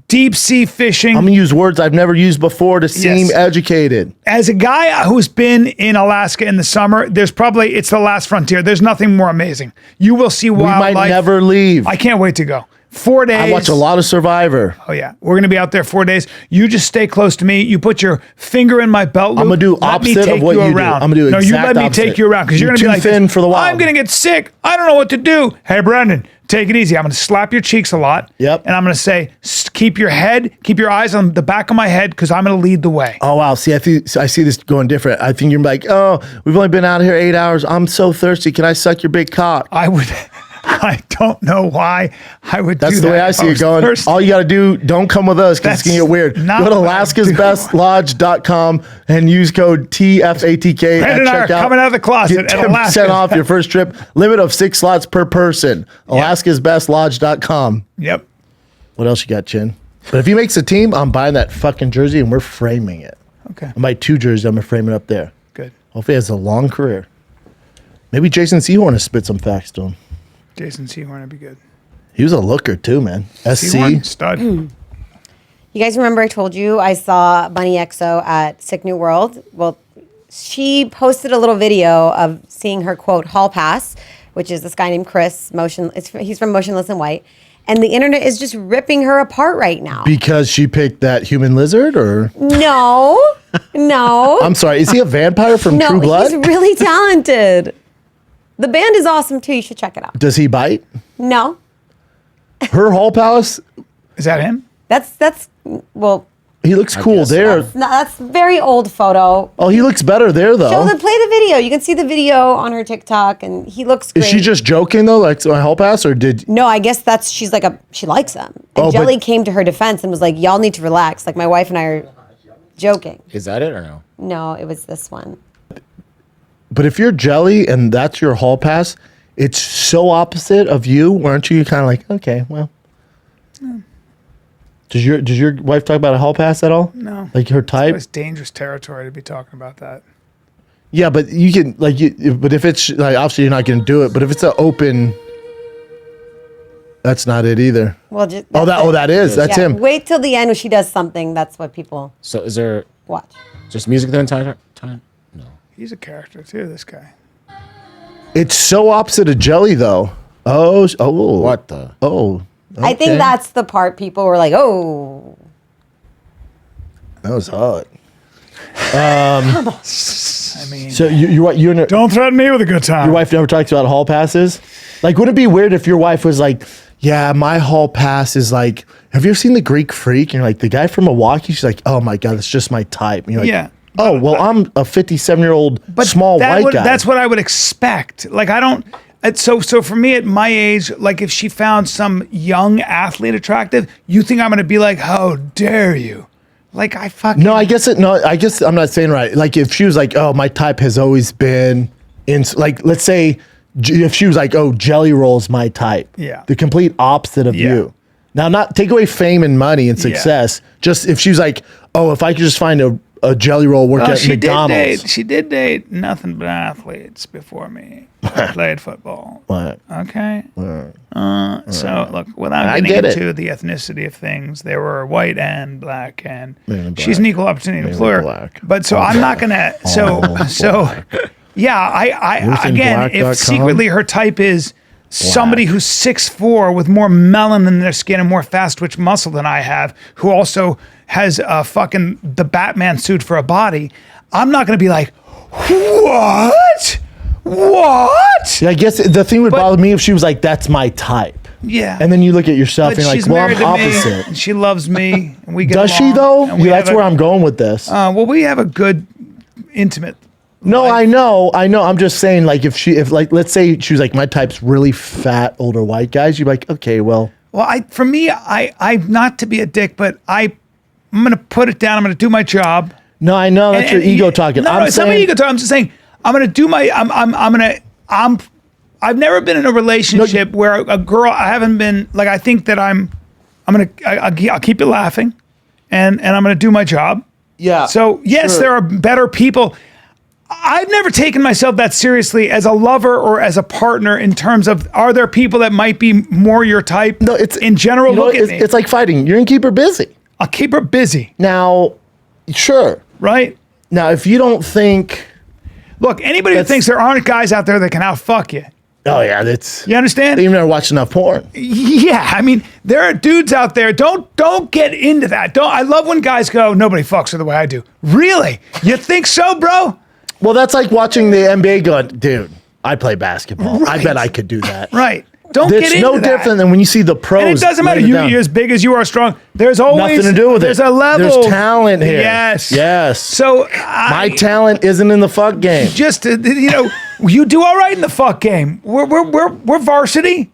deep sea fishing. I'm gonna use words I've never used before to seem Yes. educated. As a guy who's been in Alaska in the summer, it's the last frontier. There's nothing more amazing. You will see We wildlife. might never leave. I can't wait to go. 4 days. I watch a lot of Survivor. Oh yeah, we're gonna be out there 4 days. You just stay close to me. You put your finger in my belt loop. I'm gonna do Let me opposite take of what you do. around. I'm gonna do no. You exact let me opposite. take you around because you're You're gonna be too like thin this, for the wild. I'm gonna get sick. I don't know what to do. Hey Brendan, take it easy. I'm gonna slap your cheeks a lot. Yep. And I'm gonna say, keep your eyes on the back of my head because I'm gonna lead the way. Oh wow! See, I see this going different. I think you're like, oh, we've only been out here 8 hours. I'm so thirsty. Can I suck your big cock? I would. I don't know why I would do that. That's the way I if see it was going. thirsty. All you got to do, don't come with us because it's going to get weird. not Go to what I do. alaskasbestlodge.com and use code TFATK Brandon at and I are checkout. coming out of the closet Get at 10% Alaska. off your first trip. Limit of 6 slots per person. alaskasbestlodge.com. Yep. What else you got, Chin? But if he makes a team, I'm buying that fucking jersey and we're framing it. Okay. I might 2 jerseys. I'm going to frame it up there. Good. Hopefully he has a long career. Maybe Jason Sehorn has spit some facts to him. Jason Sehorn would be good. He was a looker too, man. Sehorn, SC. stud. You guys remember I told you I saw Bunnie XO at Sick New World? Well, she posted a little video of seeing her, quote, hall pass, which is this guy named Chris. He's from Motionless in White. And the internet is just ripping her apart right now. Because she picked that human lizard, or No. I'm sorry, is he a vampire from No, True Blood? he's really talented. The band is awesome too. You should check it out. Does he bite? No. Her Hall Palace, Is that him? That's well, he looks cool guess so. there. that's very old photo. Oh, he looks better there though. Play the video. You can see the video on her TikTok, and he looks great. Is she just joking though, like my Hall Pass, or did? No, I guess she likes them. And Oh, but- Jelly came to her defense and was like, "Y'all need to relax." Like my wife and I are joking. Is that it or no? No, it was this one. But if you're Jelly and that's your Hall Pass, it's so opposite of you, weren't you? You're kind of like, okay, well. Does your wife talk about a Hall Pass at all? No. Like her type? It's dangerous territory to be talking about that. Yeah, but you can but if it's like obviously you're not going to do it. But if it's an open, that's not it either. Well, just That's him. Wait till the end when she does something. That's what people So is there watch. just music the entire time? He's a character too, this guy. It's so opposite of Jelly though. Oh, What the? Oh, I think okay. that's the part people were like, "Oh, That was hot. I mean, So you and don't threaten me with a good time. your wife never talks about Hall Passes? Like, would it be weird if your wife was like, yeah, my Hall Pass is like, have you ever seen The Greek Freak? And you're like, the guy from Milwaukee? She's like, oh my God, that's just my type. And you're like, Yeah. oh, well, I'm a 57-year-old small white guy. That's what I would expect. Like I don't. So for me at my age, like if she found some young athlete attractive, you think I'm going to be like, how dare you? Like I fucking. No, I guess I'm not saying right. Like if she was like, oh, my type has always been in, like, let's say if she was like, oh, Jelly Roll's my type. Yeah. The complete opposite of Yeah. you. Now, not take away fame and money and success. Just if she was like, oh, if I could just find a Jelly Roll work at McDonald's. She did date nothing but athletes before me. I played football. What? Okay. So look, without I getting get it. into the ethnicity of things, they were white and black, and Mainly she's an equal opportunity Mainly employer. black. But so I'm not gonna. So yeah, I again, Ruthinblack.com? if secretly her type is somebody who's 6'4" with more melanin in their skin and more fast twitch muscle than I have, who also has fucking the Batman suit for a body, I'm not gonna be like, what? What? Yeah, I guess the thing would bother me if she was like, that's my type. Yeah. And then you look at yourself But and you're she's like, well, married I'm to me, opposite. and she loves me. And we get Does she along, though? and we Yeah, that's have where a- I'm going with this. Well, we have a good, intimate. No, I know. I'm just saying, like, if let's say she was like, my type's really fat, older white guys, you'd be like, okay, well. Well, I'm not to be a dick, but I'm gonna put it down. I'm gonna do my job. No, I know that's your ego talking. No, it's not my ego talking. I'm just saying I'm gonna do my. I've never been in a relationship where a girl. I haven't been like. I think that I'll keep you laughing, and I'm gonna do my job. Yeah. So yes, sure. there are better people. I've never taken myself that seriously as a lover or as a partner in terms of, are there people that might be more your type? No, it's in general. you know, Look at me. it's like fighting. You're gonna keep her busy. I'll keep her busy. Now, sure. Right? Now, if you don't think, Look, anybody who thinks there aren't guys out there that can outfuck you. oh yeah, that's You understand? you've never watched enough porn. Yeah, I mean, there are dudes out there. Don't get into that. I love when guys go, nobody fucks her the way I do. Really? You think so, bro? Well, that's like watching the NBA going, dude, I play basketball. I Right. bet I could do that. Right. Don't It's get into no that. different than when you see the pros. And it doesn't matter. laying it down. You're as big as you are strong. There's always Nothing to do with there's it. a level. There's talent here. Yes. Yes. So My talent isn't in the fuck game. just you do all right in the fuck game. We're varsity.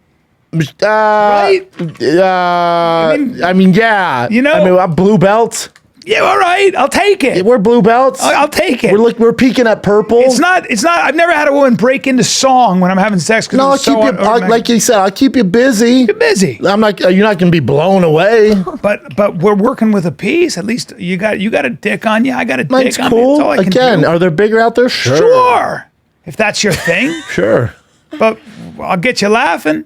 Right? I mean, yeah. You know- I mean, I'm blue belts. Yeah, all right. I'll take it. We're blue belts. I'll take it. We're peaking at purple. It's not. I've never had a woman break into song when I'm having sex. No, I'll keep you. Like you said, I'll keep you busy. You're busy. I'm not. You're not going to be blown away. But we're working with a piece. At least you got a dick on you. I got a Mine's dick on me. That's cool. all I can Again, do. are there bigger out there? Sure. If that's your thing. Sure. But I'll get you laughing.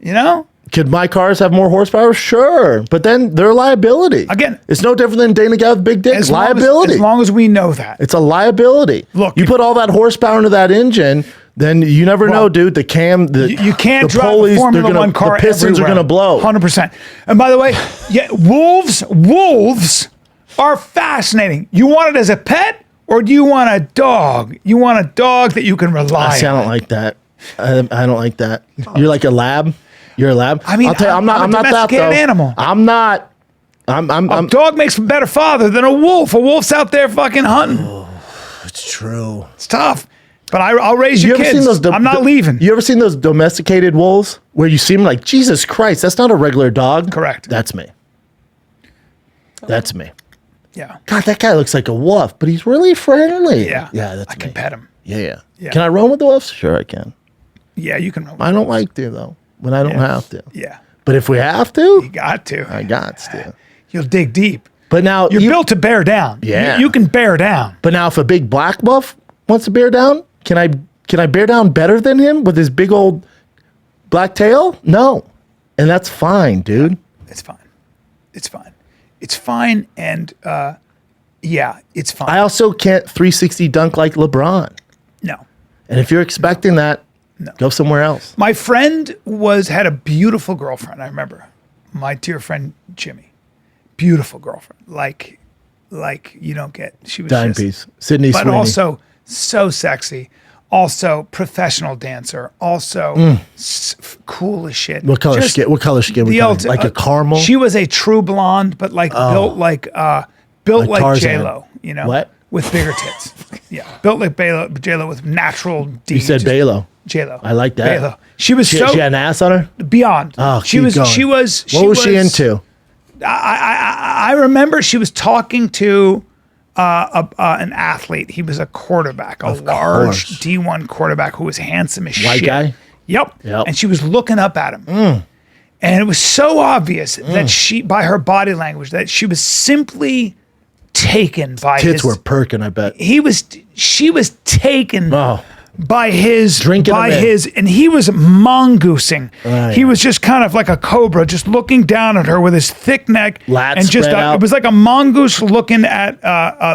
You know? Could my cars have more horsepower? Sure. But then they're a liability. Again, it's no different than dating a guy with big dick. Liability. As long as we know that. It's a liability. Look, you put all that horsepower into that engine, then you never know, dude. The You can't the drive pulleys, a Formula they're gonna- One car The pistons are everywhere. going to blow. 100%. And by the way, yeah, wolves are fascinating. You want it as a pet, or do you want a dog? You want a dog that you can rely See, I on. don't like that. I don't like that. You're like a lab. You're a lab. I mean, I'll tell you, I'm not I'm a that though. domesticated animal. I'm not. A dog makes a better father than a wolf. A wolf's out there fucking hunting. It's true. It's tough. But I'll raise your kids. I'm not leaving. You ever seen those domesticated wolves where you see them like, Jesus Christ, that's not a regular dog? Correct. That's me. That's me. Yeah. God, that guy looks like a wolf, but he's really friendly. Yeah. Yeah, that's I can me. pet him. Yeah. Yeah. Can I run with the wolves? Sure, I can. Yeah, you can run with I don't wolves. like to, though, when I don't have to. Yeah. But if we have to, You got to. I got to. You'll dig deep. But now You're built to bear down. Yeah. You can bear down. But now, if a big black buff wants to bear down, can I bear down better than him with his big old black tail? No, and that's fine, dude. It's fine. It's fine. It's fine. And yeah, it's fine. I also can't 360 dunk like LeBron. No. And if you're expecting that, go somewhere else. My friend had a beautiful girlfriend. I remember my dear friend Jimmy, beautiful girlfriend. Like you don't get. She was Dime just, piece, Sydney but Sweeney. also so sexy. Also professional dancer. Also cool as shit. What color Just skin? What color skin? We talking? Like a caramel. She was a true blonde, but built like Like Tarzan. J-Lo. You know What? With bigger tits. Yeah, built like J-Lo with natural D. You said Balo. J-Lo. I like that. J-Lo. She was She so had an ass on her. beyond. Oh, she keep was. going. She was. What was she into? I remember she was talking to an athlete. He was a quarterback, a large course. D1 quarterback who was handsome as White shit. guy? Yep. Yep. And she was looking up at him. And it was so obvious that by her body language, that she was simply taken by Tits his. were perking, I bet. She was taken Oh. by his, Drinking by them in. his, and he was mongoosing. Right. He was just kind of like a cobra, just looking down at her with his thick neck, Lats and just spread out. it was like a mongoose looking at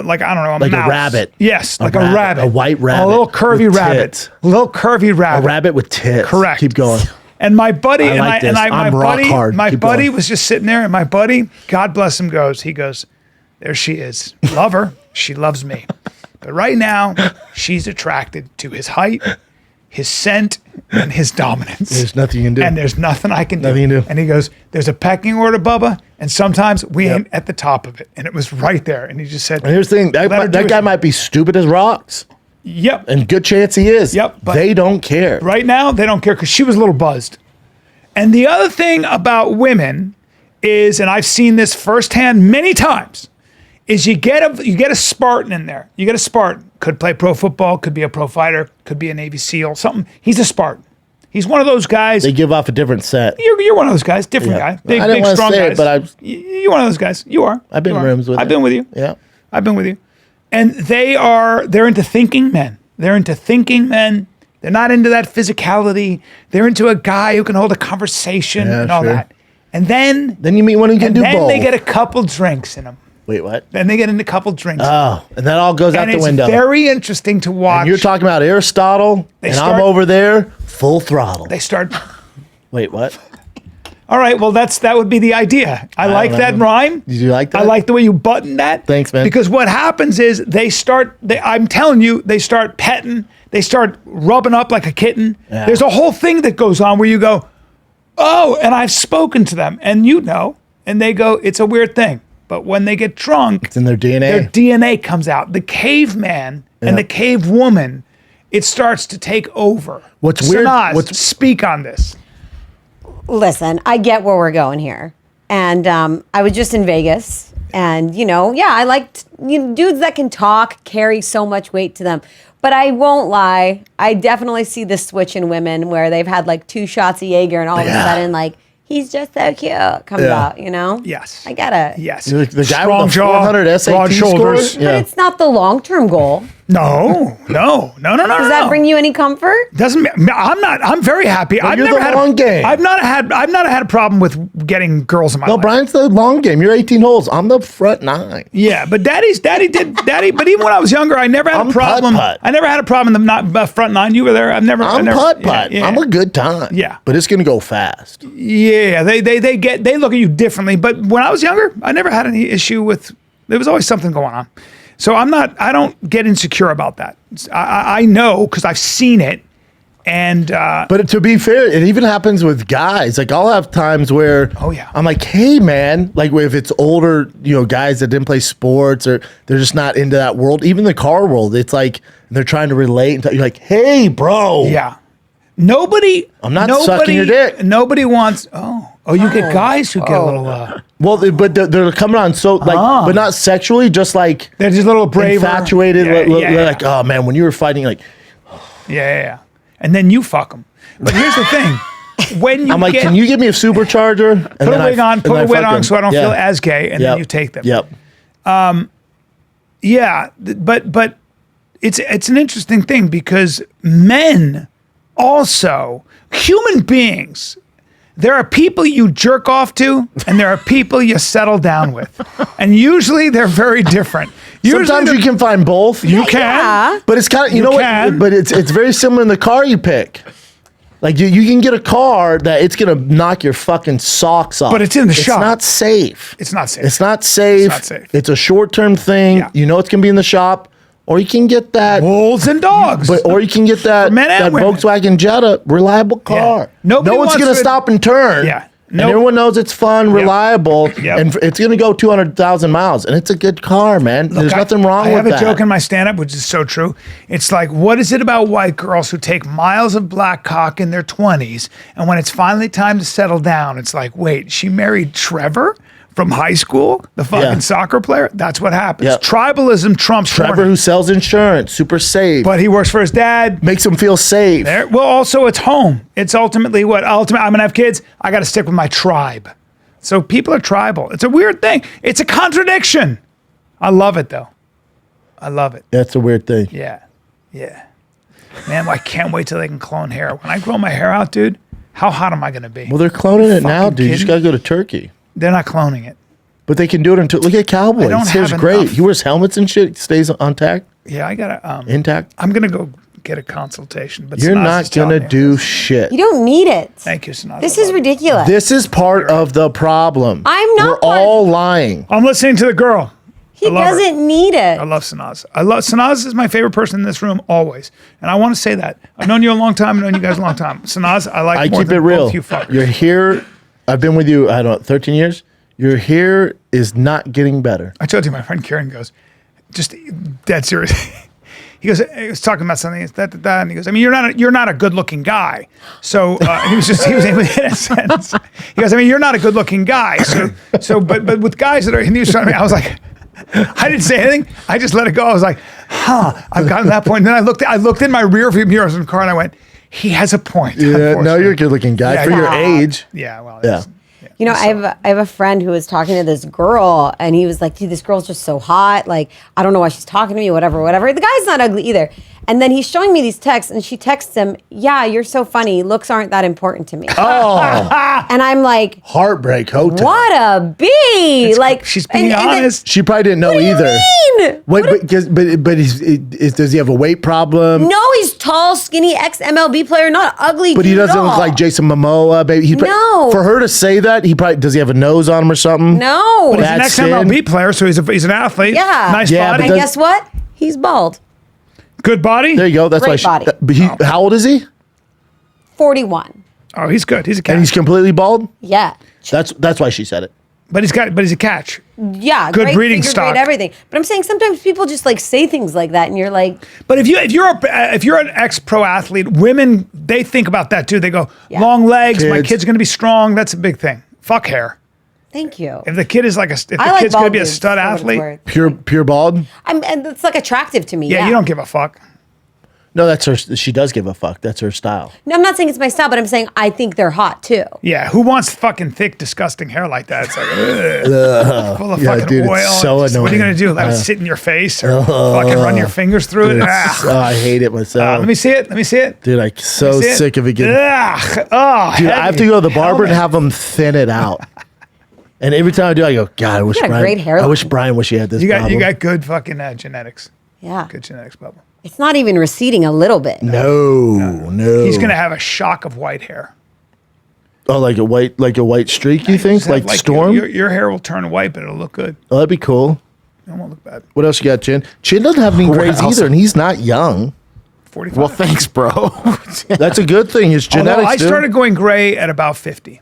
like I don't know, Like a mouse. rabbit. Yes, A like rabbit, a rabbit, a white rabbit a little curvy with rabbit, tits. a little curvy A rabbit. rabbit with tits. Correct. Keep going. And my buddy, I like this. my I'm rock buddy, hard. my Keep buddy going. was just sitting there, and my buddy, God bless him, he goes, there she is. Love her. She loves me. But right now, she's attracted to his height, his scent, and his dominance. There's nothing you can do. And there's nothing I can do. Nothing you can do. And he goes, there's a pecking order, Bubba, and sometimes we ain't at the top of it. And it was right there. And he just said, And here's the thing. Let her do That it. guy might be stupid as rocks. yep. And good chance he is. Yep, but- They don't care. Right now, they don't care because she was a little buzzed. And the other thing about women is, and I've seen this firsthand many times, is you get a Spartan in there. You get a Spartan. Could play pro football, could be a pro fighter, could be a Navy SEAL, something. He's a Spartan. He's one of those guys. They give off a different set. You're one of those guys, different Yeah. guy. Big, I didn't big wanna strong say it, guys. but You're one of those guys. You are. I've been You are. rooms with I've you. been with you. Yeah. I've been with you. And they're into thinking men. They're into thinking men. They're not into that physicality. They're into a guy who can hold a conversation and all that. And then you meet one who can do both. Then they get a couple drinks in them. Wait, what? Then they get into a couple drinks. Oh, and that all goes out the window. And it's very interesting to watch. And you're talking about Aristotle, I'm over there full throttle. They start. Wait, what? All right, well, that would be the idea. I like that rhyme. Did you like that? I like the way you button that. Thanks, man. Because what happens is I'm telling you, they start petting. They start rubbing up like a kitten. Yeah. There's a whole thing that goes on where you go, oh, and I've spoken to them. And and they go, it's a weird thing. But when they get drunk, it's in their DNA. Their DNA comes out. The caveman and the cave woman, it starts to take over. What's weird? Speak on this. Listen, I get where we're going here. And I was just in Vegas. And, I liked dudes that can talk, carry so much weight to them. But I won't lie. I definitely see the switch in women where they've had like 2 shots of Jaeger and all of a sudden like, he's just so cute comes out, Yes. I get it. Yes. The guy Strong with the jaw, 400 SAT broad shoulders. scores? But it's not the long-term goal. No. Does that bring you any comfort? Doesn't. I'm very happy. I've you're never the had long game. I've not had a problem with getting girls in my life. Brian's the long game. You're 18 holes. I'm the front 9. Yeah, but daddy. But even when I was younger, I never had a problem. Putt-putt. I never had a problem in the front 9. You were there. I'm putt-putt. Yeah. I'm a good time. Yeah. But it's gonna go fast. Yeah, they look at you differently. But when I was younger, I never had any issue with. There was always something going on. So I don't get insecure about that. I know because I've seen it. And but to be fair, it even happens with guys. Like I'll have times where I'm like, hey man, like if it's older, guys that didn't play sports or they're just not into that world, even the car world, it's like they're trying to relate and you're like, hey bro. Yeah. I'm not sucking your dick. Nobody wants you get guys who get a little well, but they're coming on so like, but not sexually, just like they're just a little braver, infatuated. Like, oh man, when you were fighting, like, yeah, and then you fuck them. But here's the thing: when you I'm like, can you give me a supercharger? Put a wig on, so I don't feel as gay, and then you take them. Yep. But it's an interesting thing because men also human beings. There are people you jerk off to, and there are people you settle down with, and usually they're very different. Sometimes you can find both. You can, but it's kind of what. But it's very similar in the car you pick. Like you can get a car that it's gonna knock your fucking socks off. But it's in the shop. It's not safe. It's not safe. It's not safe. It's a short-term thing. Yeah. It's gonna be in the shop. Or you can get that wolves and dogs. Or you can get that Volkswagen Jetta, reliable car. Yeah. No one's going to stop and turn. Yeah. And everyone knows it's fun, reliable, and it's going to go 200,000 miles. And it's a good car, man. There's nothing wrong with that. I have a joke in my stand-up, which is so true. It's like, what is it about white girls who take miles of black cock in their 20s, and when it's finally time to settle down, it's like, wait, she married Trevor? From high school, the fucking soccer player. That's what happens. Yep. Tribalism trumps Trevor, who sells insurance, super safe, but he works for his dad. Makes him feel safe. Well, also it's home. It's ultimately what. I'm gonna have kids. I got to stick with my tribe. So people are tribal. It's a weird thing. It's a contradiction. I love it though. I love it. That's a weird thing. Yeah. Man, I can't wait till they can clone hair. When I grow my hair out, dude, how hot am I gonna be? Well, they're cloning it now, dude. You just gotta go to Turkey. They're not cloning it. But they can do it until look at Cowboy. His hair's great. He wears helmets and shit. Stays intact. Yeah, I gotta intact. I'm gonna go get a consultation. But you're not gonna do shit. You don't need it. Thank you, Sanaz. This is ridiculous. This is part of the problem. I'm not. We're all lying. I'm listening to the girl. He doesn't need it. I love Sanaz. Sanaz is my favorite person in this room always, and I want to say that. I've known you a long time. I've known you guys a long time. Sanaz, I keep it real. You're here. I've been with you. I don't know, 13 years. Your hair is not getting better. I told you, my friend Kieran goes, just dead serious. He goes, he was talking about something, and he goes, I mean, you're not a good looking guy. So he was able to hit a sentence. He goes, I mean, you're not a good looking guy. But with guys that are, and he was trying to me, I was like, I didn't say anything. I just let it go. I was like, I've gotten to that point. And then I looked in my rear view mirror in the car and I went, he has a point. Yeah, no, you're a good looking guy for your age. Yeah, well, yeah. You know, I have a friend who was talking to this girl, and he was like, "Dude, this girl's just so hot. Like, I don't know why she's talking to me. Whatever. The guy's not ugly either." And then he's showing me these texts, and she texts him, "Yeah, you're so funny. Looks aren't that important to me." Oh, And I'm like, Heartbreak Hotel. "What a bee!" Like, she's being and then- honest. She probably didn't know What do you either. mean? Wait, but does he have a weight problem? No, he's tall, skinny, ex-MLB player, not ugly. But he dude at doesn't look all. like Jason Momoa, baby. No. For her to say that, does he have a nose on him or something? No. He's an That's ex-MLB player, so he's an athlete. Yeah. Nice Yeah, body. but And guess what? He's bald. Good body. There you go. That's Great why. She, body. but how old is he? 41. Oh, he's good. He's a catch. And he's completely bald. Yeah. That's why she said it. but he's a catch. Yeah. Good great breeding figure, stock. Great everything. But I'm saying sometimes people just like say things like that, and you're like, But if you're an ex-pro athlete, women they think about that too. They go Yeah. long legs. My Kids. kid's going to be strong. That's a big thing. Fuck hair. "Thank you." If the kid is like if the I like kid's going to bald be a dudes, stud for what it's athlete, worth. Pure bald. And it's like attractive to me. yeah, Yeah, you don't give a fuck. No, that's her. She does give a fuck. That's her style. No, I'm not saying it's my style, but I'm saying I think they're hot too. Yeah, who wants fucking thick, disgusting hair like that? It's like ugh, full of Yeah, fucking dude, it's oil. so What are you annoying. gonna do? Let it sit in your face or fucking run your fingers through it? It's- Ah. I hate it myself. Let me see it. Let me see it. Dude, I'm so See it? sick of it getting. Ugh. Oh, Dude, I have to heavy. go to the barber and Helmet. have them thin it out. And every time I do, I go, God, I wish got a Brian. great hairline. I wish Brian wish he had this. You got problem. good fucking genetics. Yeah. Good genetics, Bubba. It's not even receding a little bit. No. He's gonna have a shock of white hair. Oh, like a white streak. You think Just have, like Storm? Your hair will turn white, but it'll look good. Oh, that'd be cool. It won't look bad. What else you got, Chin? Chin doesn't have any What grays else? either, and he's not young. 45. Well, thanks, bro. That's a good thing. It's Although genetics. I dude. started going gray at about 50,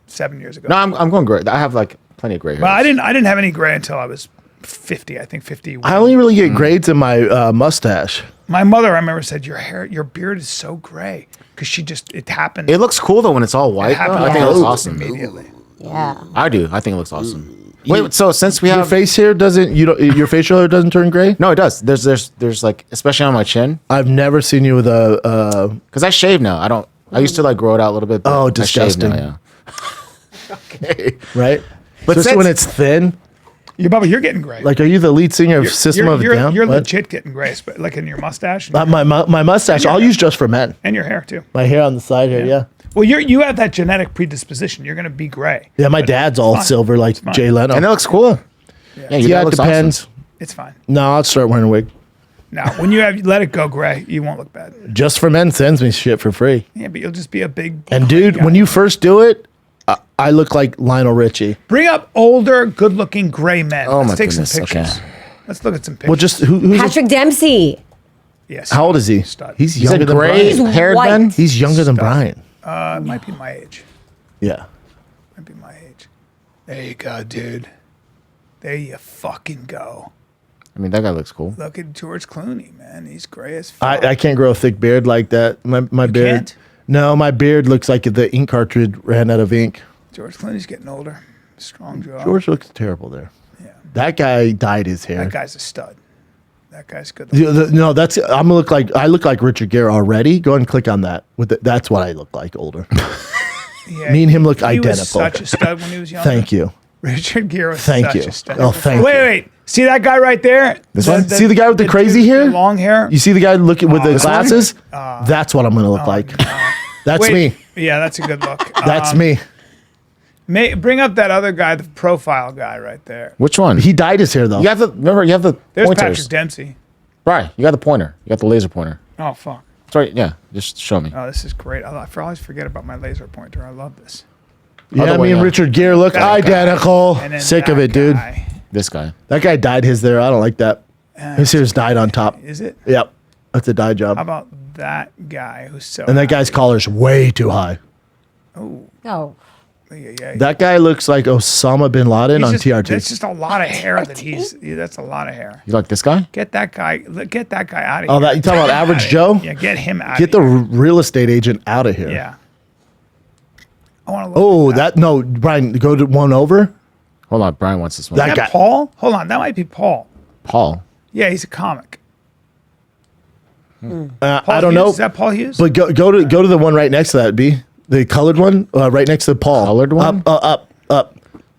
7 years ago. No, I'm going gray. I have like plenty of gray hair. Well, I didn't have any gray until I was 50. I think 50. I only really get grades in my mustache. My mother, I remember, said your beard is so gray because it happened. It looks cool though when it's all white. though. happened I think it looks like awesome. immediately. Yeah. I do. I think it looks awesome. Wait, so since we Your have face hair doesn't. You don't. Your facial hair doesn't turn gray. no, it does. There's like especially on my chin I've never seen you with a. because I shave now. I used to like grow it out a little bit. But Oh, I shave disgusting. Now, yeah. Okay. Right. But Especially when since- it's thin. Bubba, you're getting gray. Like, are you the lead singer of System of a Down? You're What? legit getting gray, but like in your mustache My mustache. I'll use just for men. and your hair too. My hair on the side here. Yeah. Well, you have that genetic predisposition. You're gonna be gray. Yeah. My But dad's it's all fine. silver like fine. Jay Leno. And it looks cool. Yeah, your Yeah, hair it looks depends. awesome. It's fine. No, I'll start wearing a wig. Now, when you let it go gray, you won't look bad. Just for Men sends me shit for free. Yeah, but you'll just be a big. And gray dude, guy. when you first do it, I look like Lionel Richie. bring up older, good-looking gray men. Oh, Let's my take goodness, some pictures. okay. Let's look at some pictures. Well, just who's Patrick Dempsey. yes. how old is he? Stud. He's He's a younger than gray Brian. haired white. man. He's younger than Brian. It might be my age. Yeah. Might be my age. There you go, dude. There you fucking go. I mean, that guy looks cool. Look at George Clooney, man. He's gray as fuck. I can't grow a thick beard like that. My beard. can't? No, my beard looks like the ink cartridge ran out of ink. George Clooney's getting older. Strong jaw. George looks terrible there. Yeah. That guy dyed his hair. That guy's a stud. That guy's good. No, I look like Richard Gere already. Go ahead and click on that. That's what I look like older. Yeah, Me and him look he was identical. such a stud when he was younger. Thank you. Richard Gere was Thank such you. a stud. Oh, thank wait, you. Wait, see that guy right there? See the guy with the crazy dude, hair? the long hair? You see the guy looking with the this one? glasses? That's what I'm gonna look like. That's Wait, me. Yeah, that's a good look. That's me. Bring up that other guy, the profile guy right there. Which one? He dyed his hair though. You have the There's pointers. Patrick Dempsey. Right, you got the pointer. You got the laser pointer. Oh, fuck. Sorry, yeah. Just show me. Oh, this is great. I always forget about my laser pointer. I love this. Yeah, Other way me and up. Richard Gere look That guy. identical. And then Sick of that it, dude. guy. This guy. That guy dyed his there. I don't like that. His hair's dyed on top. Is it? Yep. That's a dye How job. about that guy who's so And that guy's happy? collar's way too high. Oh. Yeah. That guy looks like Osama bin Laden on TRT. That's just a lot of hair that that's a lot of hair. You like this guy? Get that guy out of here. Oh, that you talking about Average Joe? Yeah, get him out Get of the here. real estate agent out of here. Yeah. I want to look Oh, at no, Brian, go to one over. Hold on, Brian wants this one. That Is that guy- Paul? Hold on, that might be Paul. Paul. Yeah, he's a comic. I Paul don't Hughes? know. Is that Paul Hughes? But go to the one right next to that, B. The colored one, right next to Paul. Colored one? Up.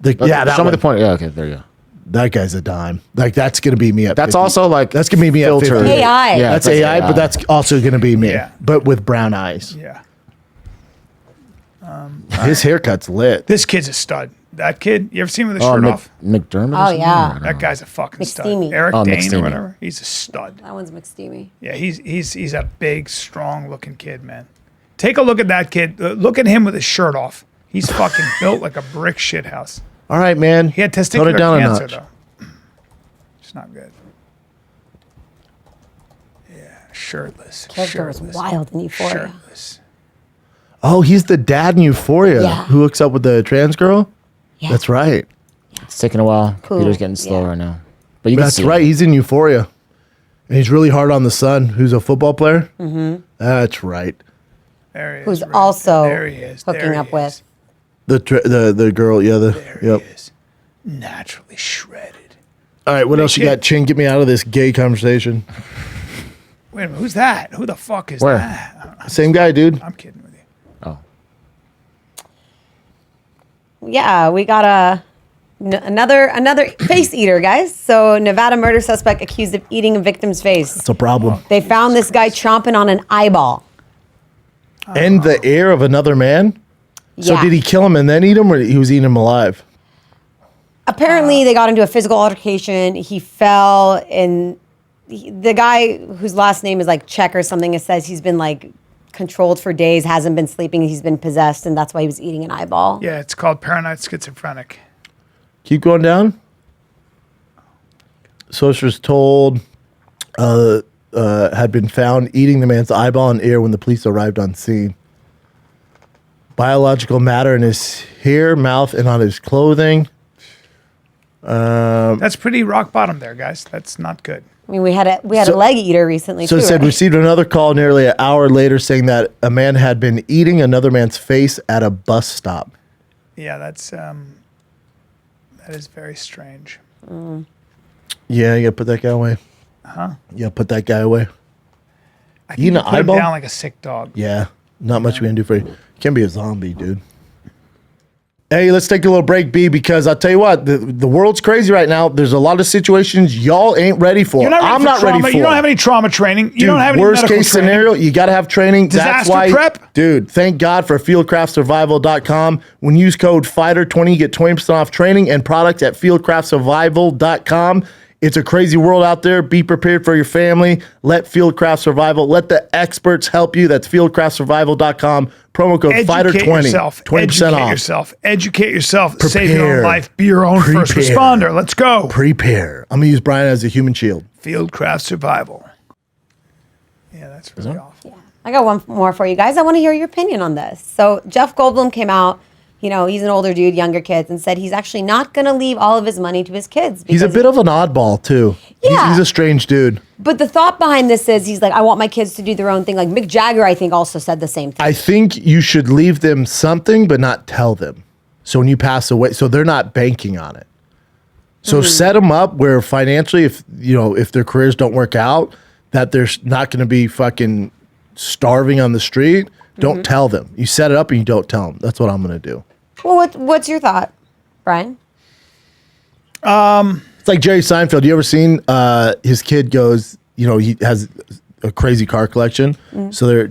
That show me one. the point. Yeah, okay, there you go. That guy's a dime. Like that's gonna be me at. That's 50. also like That's gonna be me at filtered. 50. AI. Yeah, That's AI, but that's also gonna be me. Yeah. But with brown eyes. Yeah. His haircut's lit. This kid's a stud. That kid, you ever seen him with his Oh, shirt off? McDermott. or Oh, something? yeah. I don't That know. guy's a fucking stud. McSteamy. Eric Oh, Dane or McSteamy. whatever. He's a stud. That one's McSteamy. Yeah, he's a big, strong looking kid, man. Take a look at that kid. Look at him with his shirt off. He's fucking built like a brick shithouse. All right, man. He had Tone testicular it down cancer a notch. though. It's not good. Yeah, shirtless. Character was shirtless, wild in Euphoria. Shirtless. Oh, he's the dad in Euphoria Yeah. who hooks up with the trans girl. Yeah. That's right. It's taking a while. Cool. Peter's getting slow Yeah. right now. But you can That's see right. He's in Euphoria, and he's really hard on the son, who's a football player. Mm-hmm. That's right. There he is. Who's right also there. There he is. hooking There he up is. with. The girl. Yeah. There Yep. he is. Naturally shredded. All right. What else you kid. got, Chin? Get me out of this gay conversation. Wait a minute. Who's that? Who the fuck is Where? that? Same guy, dude. I'm kidding with you. Oh. Yeah, we got another face eater, guys. So Nevada murder suspect accused of eating a victim's face. It's a problem. They found this guy chomping on an eyeball. And the heir of another man. So Yeah. did he kill him and then eat him, or he was eating him alive? Apparently, they got into a physical altercation. He fell, and the guy whose last name is like Check or something, it says he's been like controlled for days, hasn't been sleeping, he's been possessed, and that's why he was eating an eyeball. Yeah, it's called paranoid schizophrenic. Keep going down. Sources told had been found eating the man's eyeball and ear when the police arrived on scene. Biological matter in his hair, mouth, and on his clothing. That's pretty rock bottom there, guys. That's not good. I mean, we had a So- leg eater recently So too. it said right? received another call nearly an hour later saying that a man had been eating another man's face at a bus stop. Yeah, that is very strange. Yeah, you gotta put that guy away. Huh? Yeah, put that guy away. I think Eating you an put him eyeball? down like a sick dog. Yeah, not much we can do for you. You can't be a zombie, dude. Hey, let's take a little break, B, because I'll tell you what, the world's crazy right now. There's a lot of situations y'all ain't ready for. You're not ready I'm for not trauma. ready for. You don't have any trauma training. You Dude, don't have any worst medical case training. scenario, you got to have training. That's Disaster why, prep? dude, thank God for fieldcraftsurvival.com. When you use code FIGHTER20, you get 20% off training and products at fieldcraftsurvival.com. It's a crazy world out there. Be prepared for your family. Let Fieldcraft Survival, let the experts help you. That's fieldcraftsurvival.com. Promo code Educate FIGHTER20. yourself. 20% Educate off. yourself. Educate yourself. Save your Prepare. own life. Be your own first Prepare. responder. Let's go. Prepare. I'm going to use Brian as a human shield. Fieldcraft survival. Yeah, that's really awful. I got one more for you guys. I want to hear your opinion on this. So Jeff Goldblum came out, you know, he's an older dude, younger kids, and said he's actually not going to leave all of his money to his kids. He's a because- bit of an oddball, too. Yeah. He's a strange dude. But the thought behind this is he's like, I want my kids to do their own thing. Like Mick Jagger, I think, also said the same thing. I think you should leave them something, but not tell them. So when you pass away, so they're not banking on it. So set them up where financially, if their careers don't work out, that they're not going to be fucking starving on the street. Don't tell them. You set it up and you don't tell them. That's what I'm going to do. Well, what's your thought, Brian? It's like Jerry Seinfeld. You ever seen his kid goes, he has a crazy car collection. So they're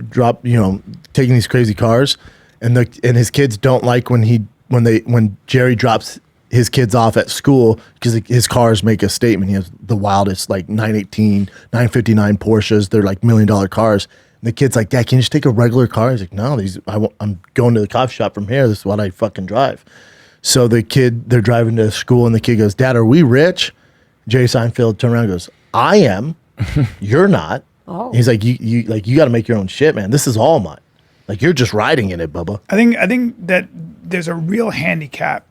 taking these crazy cars, and his kids don't like when Jerry drops his kids off at school because his cars make a statement. He has the wildest, like 918, 959 Porsches. They're like $1 million cars. And the kid's like, Dad, can you just take a regular car? He's like, no, I'm going to the coffee shop from here. This is what I fucking drive. So they're driving to school, and the kid goes, Dad, are we rich? Jerry Seinfeld turned around and goes, I am. You're not. Oh. He's like, you got to make your own shit, man. This is all mine. Like, you're just riding in it, Bubba. I think that there's a real handicap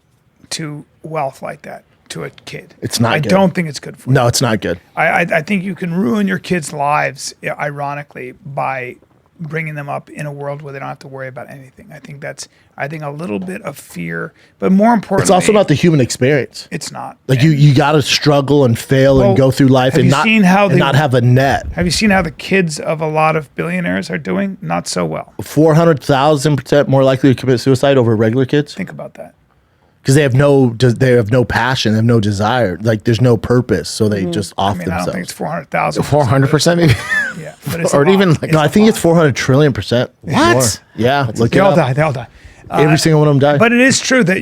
to wealth like that to a kid. It's not I good. don't think it's good for you. No, it's not good. I think you can ruin your kids' lives, ironically, by bringing them up in a world where they don't have to worry about anything. I think a little bit of fear, but more importantly, It's also not the human experience. It's not. Like, you got to struggle and fail Well, and go through life have and you seen how not have a net. Have you seen how the kids of a lot of billionaires are doing? Not so well. 400,000% more likely to commit suicide over regular kids. Think about that. because they have no passion, they have no desire. Like there's no purpose, so they just off I mean, themselves. I don't think it's 400,000. 400% maybe. Yeah, but it's Or a lot. even like No, I think it's 400 trillion%. What? More. Yeah, look They it all up. die. They all die. Every single one of them died. But it is true that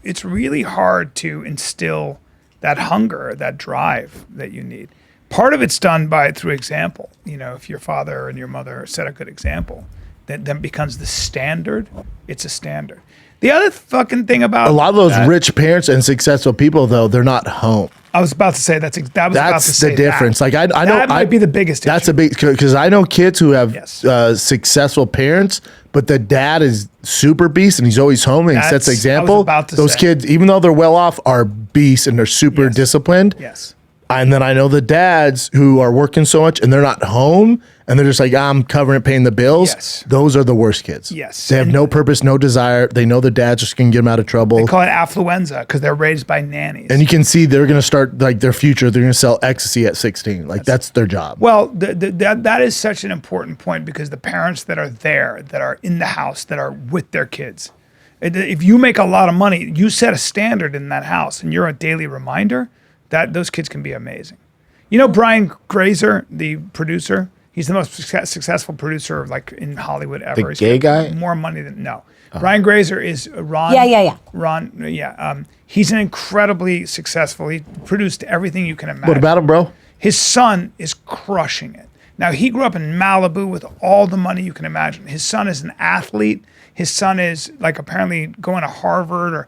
it's really hard to instill that hunger, that drive that you need. Part of it's done through example. You know, if your father and your mother set a good example, then becomes the standard. It's a standard. The other fucking thing about a lot of those rich parents and successful people, though, they're not home. I was about to say that's the difference. That. Like I know that might be the biggest. That's issue. a big because I know kids who have Yes. successful parents, but the dad is super beast and he's always home and he sets the That's- I was example. about to Those say. kids, even though they're well off, are beasts and they're super Yes. disciplined. Yes. And then I know the dads who are working so much and they're not home and they're just like, I'm covering it, paying the bills. Yes. Those are the worst kids. Yes. They have no purpose, no desire. They know the dad's just going to get them out of trouble. They call it affluenza because they're raised by nannies. And you can see they're going to start like their future. They're going to sell ecstasy at 16. Like that's their job. Well, that is such an important point because the parents that are there, that are in the house, that are with their kids, if you make a lot of money, you set a standard in that house and you're a daily reminder that those kids can be amazing. You know, Brian Grazer, the producer, he's the most successful producer like in Hollywood ever. The He's gay got guy? more money than, no. Brian Grazer is Ron. Yeah. Ron, yeah. He's an incredibly successful, he produced everything you can imagine. What about him, bro? His son is crushing it. Now, he grew up in Malibu with all the money you can imagine. His son is an athlete. His son is like apparently going to Harvard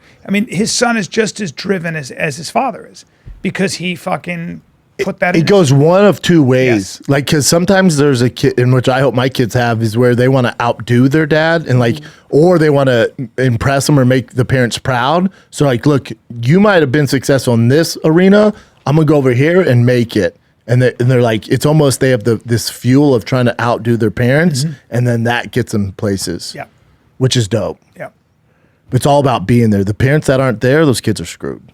his son is just as driven as his father is because he fucking put that in. It goes one of two ways. Yes. Like, because sometimes there's a kid, in which I hope my kids have, is where they want to outdo their dad and like, or they want to impress them or make the parents proud. So like, look, you might have been successful in this arena. I'm gonna go over here and make it. And they're like, it's almost they have this fuel of trying to outdo their parents, and then that gets them places. Yeah. Which is dope. Yeah. It's all about being there. The parents that aren't there, those kids are screwed.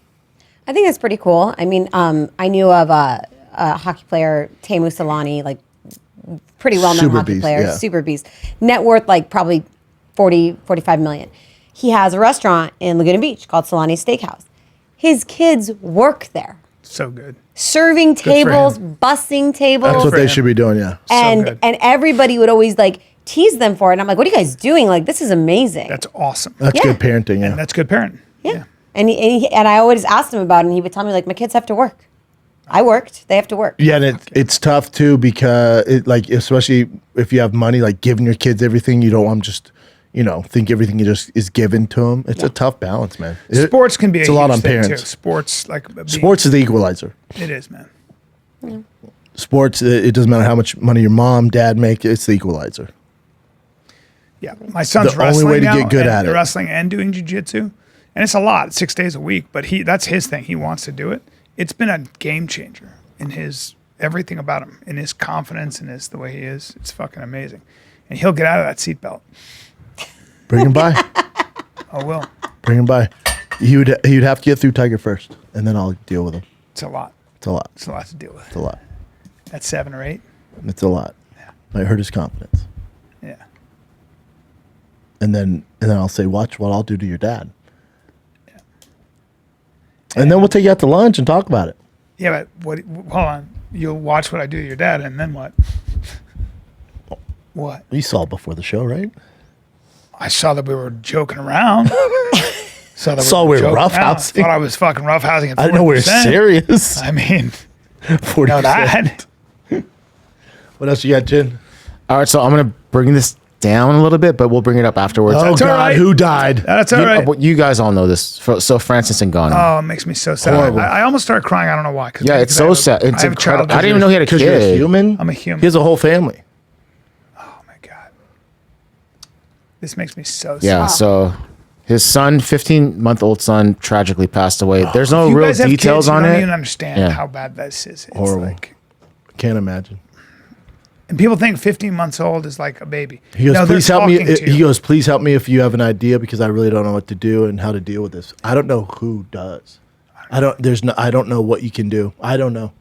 I think that's pretty cool. I mean, I knew of a hockey player, Teemu Selanne, like pretty well-known Super hockey beast, player, yeah. super beast. Net worth like probably 45 million. He has a restaurant in Laguna Beach called Selanne Steakhouse. His kids work there. So good. Serving for tables, him. bussing tables. That's what for they him. should be doing, yeah. and good. and everybody would always like tease them for it. And I'm like, what are you guys doing? Like, this is amazing. That's awesome. That's Yeah. good parenting, yeah. And that's good parenting. yeah. And I always asked him about it, and he would tell me like, my kids have to work. I worked. They have to work. Yeah, and it's tough too because like especially if you have money, like giving your kids everything, you don't want them just think everything just is given to them. It's a tough balance, man. Sports can be it's a a lot huge on thing, parents. too. Sports Sports is the equalizer. It is, man. Sports, it doesn't matter how much money your mom, dad make. It's the equalizer. Yeah, my son's The only wrestling way to now, get good and at it. wrestling and doing jiu-jitsu, and it's a lot, 6 days a week. But that's his thing. He wants to do it. It's been a game changer in his everything about him, in his confidence, and the way he is. It's fucking amazing, and he'll get out of that seatbelt. Bring him by. Oh, will. Bring him by. You'd have to get through Tiger first, and then I'll deal with him. It's a lot. It's a lot. It's a lot to deal with. It's a lot. That's 7 or 8. It's a lot. Might hurt his confidence. Yeah. And then I'll say, watch what I'll do to your dad. And then we'll take you out to lunch and talk about it. Yeah, but hold on. You'll watch what I do to your dad, and then what? What? You saw it before the show, right? I saw that we were joking around. Saw we were joking around. roughhousing. Thought I was fucking roughhousing. At I didn't know we were 40%. serious. I mean, 40%. know that. What else you got, Jen? All right, so I'm gonna bring this down a little bit, but we'll bring it up afterwards. Oh, all God, right. who died? That's all right. You guys all know this. So Francis Ngannou. Oh, it makes me so sad. Horrible. I almost started crying. I don't know why. Yeah, it's so sad. It's I have a child. incredible. I didn't even know he had a Because you're a kid. human? I'm a human. He has a whole family. Oh my god, this makes me so sad. Yeah, so his son, 15-month-old son, tragically passed away. There's no If you real guys have details kids, you on don't it. even understand Yeah. how bad this is. It's Horrible. like, Can't imagine. and people think 15 months old is like a baby. He goes, No, they're please help me. talking to you. He goes, please help me if you have an idea because I really don't know what to do and how to deal with this. I don't know who does. I don't know what you can do. I don't know.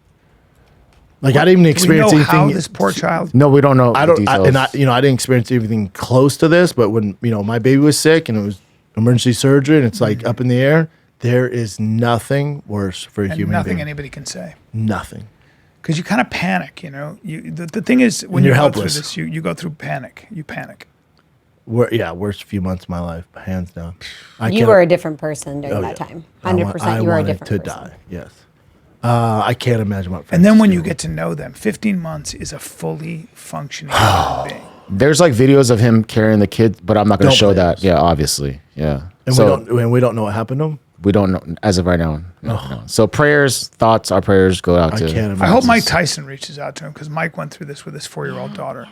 Like I didn't even Do we experience know how anything. this poor child? No, we don't know. I the don't. I details. didn't experience anything close to this. But when my baby was sick and it emergency surgery, and it's like up in the air. There is nothing worse for a And human nothing being. anybody can say. Nothing. Because you kind of panic, you know. The thing is, when You're you go helpless. through this, you go through panic. You panic. Worst few months of my life, hands down. You were a different person during Oh, that yeah. time. I 100%. You were a wanted different to person. die. Yes. I can't imagine what. And then Francis when you did. get to know them, 15 months is a fully functioning human being. There's like videos of him carrying the kid, but I'm not going Don't to show play that. those. Yeah, obviously. Yeah. and So we don't know what happened to him. we don't know as of right now. No. So prayers, thoughts, our prayers go out I to. can't imagine. I hope Mike Tyson reaches out to him because Mike went through this with his 4-year-old daughter.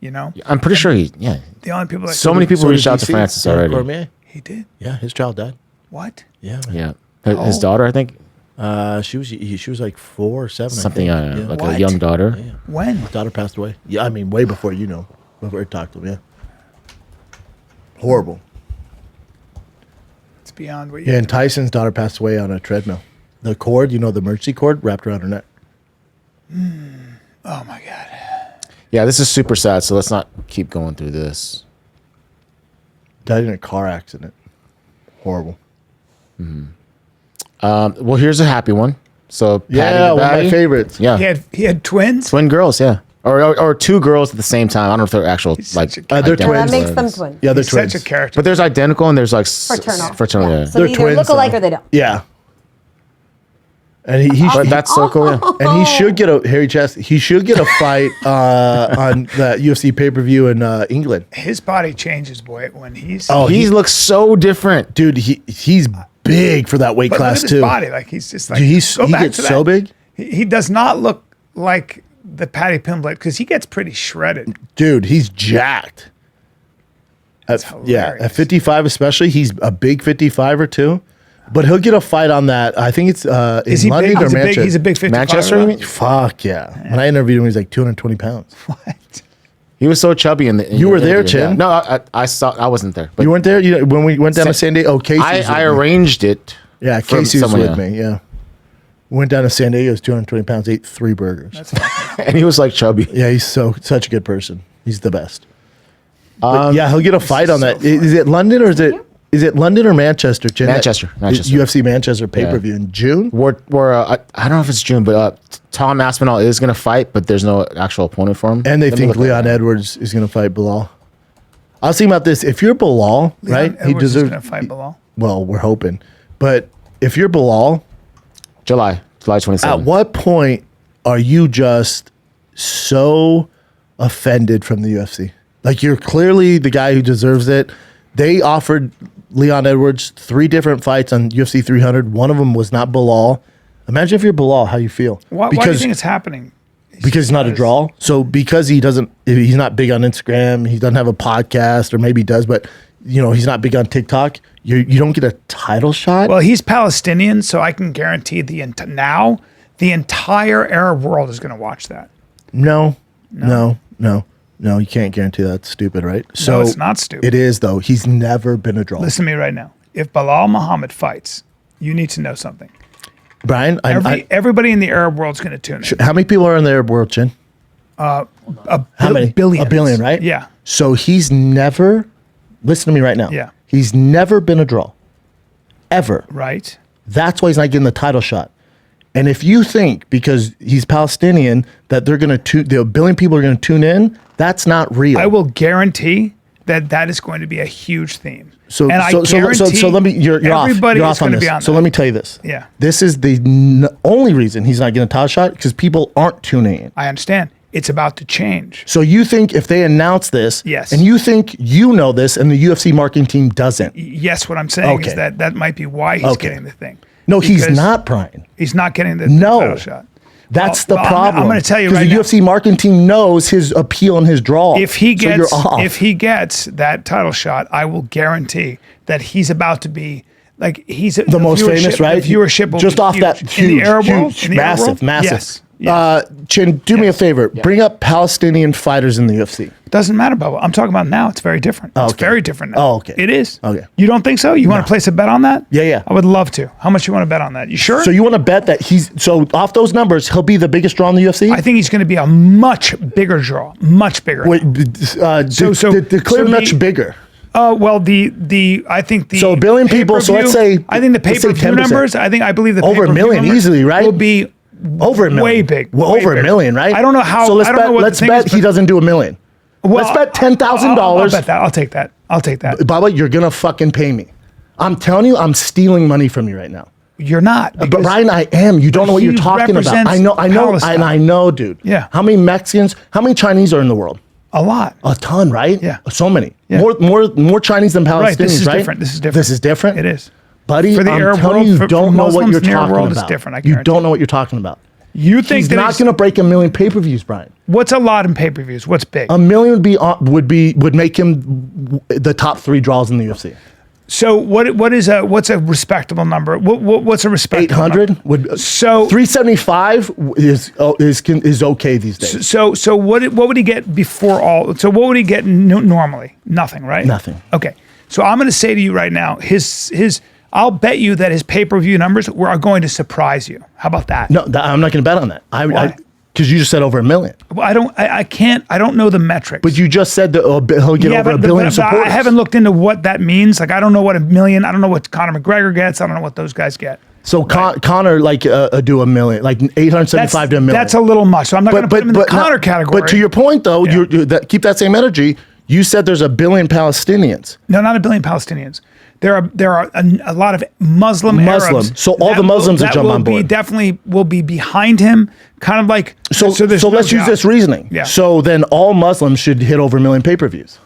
You know, I'm pretty sure he. Yeah. the only people that So many people So reached did out you to see Francis Eric already. Cormier? he did. Yeah, his child died. What? Yeah. Man. Yeah. His daughter, I think, She was like 4 or 7. something I think. like What? a young daughter. Yeah. When? His daughter passed away. Yeah, I mean way before before I talked to him. Yeah. Horrible. It's beyond what you. Yeah, and Tyson's daughter passed away on a treadmill. The cord, the emergency cord, wrapped around her neck. Oh my God. Yeah, this is super sad. So let's not keep going through this. Died in a car accident. Horrible. Well, here's a happy one. So Patty Yeah, the one of my Batty- favorites. Yeah, He had twins. twin girls. Yeah, or two girls at the same time. I don't know if they're actual like. such a they're identical twins. That makes them twins. Yeah, they're He's twins. such a character. But there's identical and there's like Fraternal. Fraternal. Yeah. So They're they either twins, look alike though. or they don't. Yeah. And he But that's so cool. Yeah. and he should get a hairy chest. He should get a fight on the UFC pay-per-view in England. His body changes, boy, when he's. Oh, He looks so different. dude, he's big for that weight but look at class his too. body, like he's just like. Dude, he go back gets to so that. big. He does not look like the Patty Pimblett because he gets pretty shredded. Dude, he's jacked. At hilarious. 55 especially, he's a big 55er too. But he'll get a fight on that. I think it's in Is he London big? or He's a big. Manchester. He's a big 55. Manchester, you mean? Fuck yeah. When I interviewed him, he was like 220 pounds. What? He was so chubby in the. You were there, interview. Chin? No, I saw. I wasn't there. But You weren't there? When we went down to San Diego? Oh, Casey. I arranged it. Yeah, from Casey was someone, with me. Yeah. Went down to San Diego. He was 220 pounds, ate 3 burgers. And he was like chubby. Yeah, he's such a good person. He's the best. But yeah, he'll get a fight on that. Is it London or is it London or Manchester? Jen? Manchester. UFC Manchester pay-per-view in June. I don't know if it's June, but Tom Aspinall is going to fight, but there's no actual opponent for him. And they Let me think look Leon that up. Edwards is going to fight Belal. I was thinking about this. If you're Belal, right? He deserves to fight Belal. Well, we're hoping. But if you're Belal, July 27th. at what point are you just so offended from the UFC? Like, you're clearly the guy who deserves it. They offered Leon Edwards 3 different fights on UFC 300. One of them was not Belal. Imagine if you're Belal, how you feel. Why do you think it's happening? Because he's not a draw. So because he's not big on Instagram, he doesn't have a podcast, or maybe he does, but he's not big on TikTok. You don't get a title shot. Well, he's Palestinian, so I can guarantee the entire Arab world is going to watch that. No, you can't guarantee that. It's stupid, right? So it's not stupid. It is though. He's never been a draw. Listen to me right now. If Belal Muhammad fights, you need to know something. Brian, Everybody in the Arab world is going to tune in. how many people are in the Arab world, Chin? How many? Billions. A billion, right? Yeah. So he's never. Listen to me right now. Yeah. He's never been a draw, ever. Right. That's why he's not getting the title shot. And if you think because he's Palestinian that they're going to the billion people are going to tune in, that's not real. I will guarantee that is going to be a huge theme. So and I so guarantee let me. You're off. everybody You're is off on going to this. be on So that. let me tell you this. Yeah. This is the only reason he's not getting a title shot because people aren't tuning in. I understand. It's about to change. So you think if they announce this, Yes. and you think you know this, and the UFC marketing team doesn't? Yes, what I'm saying Okay. is that might be why he's Okay. getting the thing. No, he's Because not, Brian. He's not getting the No. title shot. That's Well, the I'm problem. going to tell you 'Cause right the now. UFC marketing team knows his appeal and his draw. If he So you're gets off. if he gets that title shot, I will guarantee that he's about to be like he's the most famous, right? The viewership will just be off huge. that in huge, the Arab world, huge, in the Arab massive, world? massive. Yes. Yes. Chin, do me a favor. Bring up Palestinian fighters in the UFC. Doesn't matter, Bubba. I'm talking about now. It's very different. It's okay. very different now. Oh, okay. It is. Okay. You don't think so? You want to place a bet on that? Yeah, yeah. I would love to. How much you want to bet on that? You sure? So you want to bet that off those numbers, he'll be the biggest draw in the UFC? I think he's going to be a much bigger draw. Much bigger. Wait, declare much bigger. Well, I think the So 1 billion people, so let's say- I think the let's say pay-per-view 10%. numbers. I believe the Over a pay-per-view million numbers easily, right? Will be Over a million. way big. Well, way over big. a million, right? I don't know how. So let's I don't bet. know what Let's the thing bet is, he but- doesn't do $1 million. Well, Let's bet $10,000. I'll bet that. I'll take that. I'll take that. Baba, you're gonna fucking pay me. I'm telling you, I'm stealing money from you right now. You're not. But because Brian, I am. You don't know what he you're talking about. represents I know, Palestine. and I know, dude. Yeah. How many Mexicans? How many Chinese are in the world? a lot. A ton, right? Yeah. So many. Yeah. More Chinese than Palestinians, Right. This is right? different. This is different. This is different. It is. Buddy, For the I'm Arab telling world, you, for you don't know what Muslims you're in the Arab talking world, it's about. different, I You guarantee. don't know what you're talking about. You think He's that not going to break 1 million pay-per-views, Brian. What's a lot in pay-per-views? What's big? 1 million would make him the top 3 draws in the UFC. So what's a respectable number? What's a respectable 800 number? would So 375 is okay these days. So what would he get before all? So what would he get normally? Nothing, right? Nothing. Okay. So I'm going to say to you right now, his I'll bet you that his pay-per-view numbers are going to surprise you. How about that? No, I'm not going to bet on that. Why? Because you just said over 1 million. Well, I can't. I don't know the metrics. But you just said that he'll get over 1 billion but supporters. I haven't looked into what that means. Like I don't know what 1 million. I don't know what Conor McGregor gets. I don't know what those guys get. So Conor do 1 million, like 875 to 1 million. That's a little much. So I'm not going to put him in the Conor category. But to your point, though, keep that same energy. You said there's 1 billion Palestinians. No, not 1 billion Palestinians. There are a lot of Muslim Arabs. So all the Muslims that jump on board. Definitely will be behind him. Kind of like So there's no let's use doubt. this reasoning. Yeah. So then all Muslims should hit over 1 million pay-per-views.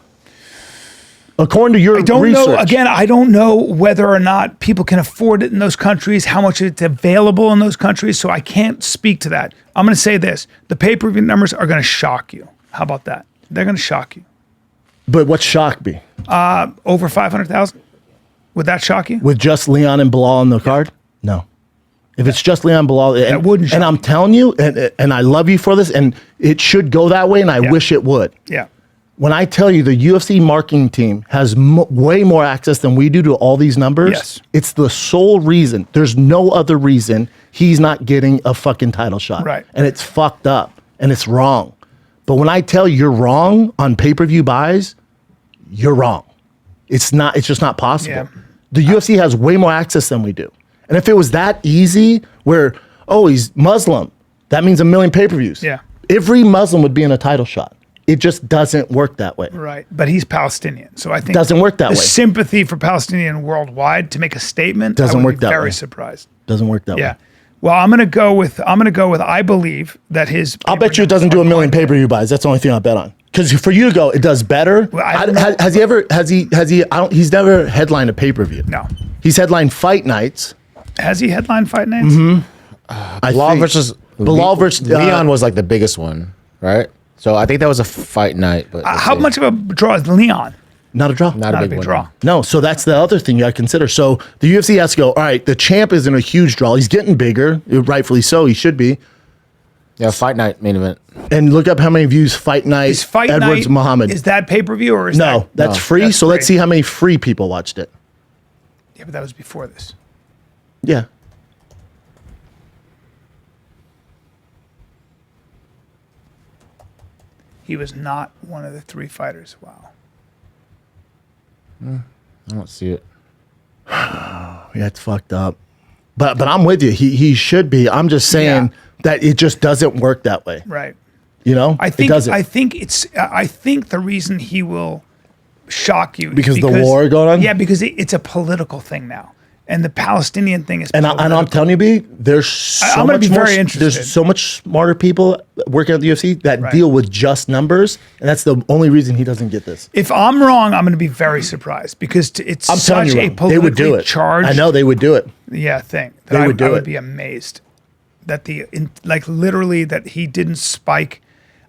According to your I don't research. know. Again, I don't know whether or not people can afford it in those countries, how much it's available in those countries. So I can't speak to that. I'm going to say this: the pay-per-view numbers are going to shock you. How about that? They're going to shock you. But what's shock be? Over 500,000. Would that shock you? With just Leon and Belal on the card? No. If it's just Leon Belal, That wouldn't shock and I'm telling you, and I love you for this, and it should go that way, and I wish it would. Yeah. When I tell you the UFC marketing team has way more access than we do to all these numbers, Yes. it's the sole reason. There's no other reason he's not getting a fucking title shot. Right. And it's fucked up, and it's wrong. But when I tell you you're wrong on pay-per-view buys, you're wrong. It's just not possible. Yeah. The UFC has way more access than we do. And if it was that easy, where, he's Muslim, that means 1 million pay-per-views. Yeah. Every Muslim would be in a title shot. It just doesn't work that way. Right. But he's Palestinian. So I think Doesn't work that the way. sympathy for Palestinian worldwide to make a statement Doesn't I would work be that very way. surprised. Doesn't work that Yeah. way. Well, I'm gonna go with I believe that his I'll bet you it doesn't do 1 million pay-per-view buys. That's the only thing I'll bet on. Because for you to go, it does better. Well, I don't know. He's never headlined a pay-per-view. No. He's headlined fight nights. Has he headline fight nights? Belal versus Leon uh, was like the biggest one, right? So I think that was a fight night. But let's How see. much of a draw is Leon? Not a draw. Not Not a big one. draw. No, so that's the other thing you got to consider. So the UFC has to go, all right, the champ isn't a huge draw. He's getting bigger, rightfully so. He should be. Yeah, fight night main event. And look up how many views Fight Night, Is fight Edwards night Muhammad. Is that pay per view or is No, that's No, free. that's So let's free. see how many free people watched it. Yeah, but that was before this. Yeah. He was not one of the 3 fighters. Wow. I don't see it. Yeah, it's fucked up. But I'm with you. He should be. I'm just saying that it just doesn't work that way. Right. You know? I think it doesn't. I think the reason he will shock you is Because the war going on? Yeah, because it's a political thing now. And the Palestinian thing is And I'm telling you, B, there's so I'm gonna much be more, very interested. There's so much smarter people working at the UFC that Right. deal with just numbers, and that's the only reason he doesn't get this. If I'm wrong, I'm going to be very surprised because it's I'm telling such you, a wrong. They would do politically it. charged I know they would do it. thing. They would do I would it. be amazed that literally that he didn't spike.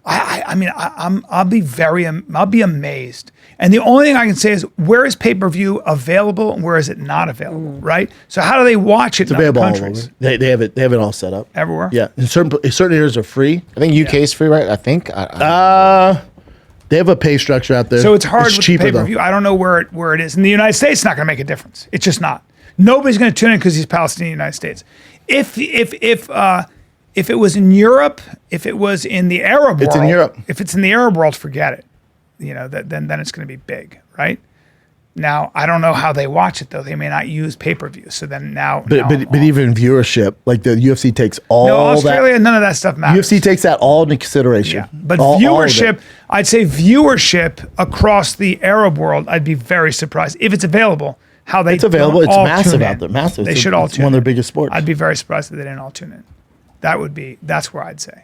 I'll be amazed. And the only thing I can say is, where is pay-per-view available and where is it not available, right? So how do they watch it It's in other available all countries? over. They have it all set up. Everywhere? Yeah. In certain areas are free. I think UK is free, right? I think. They have a pay structure out there. So it's hard with the cheaper pay-per-view. though. I don't know where it is. In the United States, it's not going to make a difference. It's just not. Nobody's going to tune in because he's Palestinian in the United States. If it was in Europe, if it was in the Arab world, It's in Europe. If it's in the Arab world, forget it. You know, then it's going to be big, right? Now, I don't know how they watch it though. They may not use pay-per-view. So then now, But even viewership, like the UFC takes all no, Australia, that. none of that stuff matters. UFC takes that all into consideration. Yeah, but All of it. viewership, I'd say viewership across the Arab world, I'd be very surprised if it's available. How they It's available. don't It's all massive tune in. out there. Massive. They It's should all it's tune one of their in. biggest sports. I'd be very surprised if they didn't all tune in. That's where I'd say.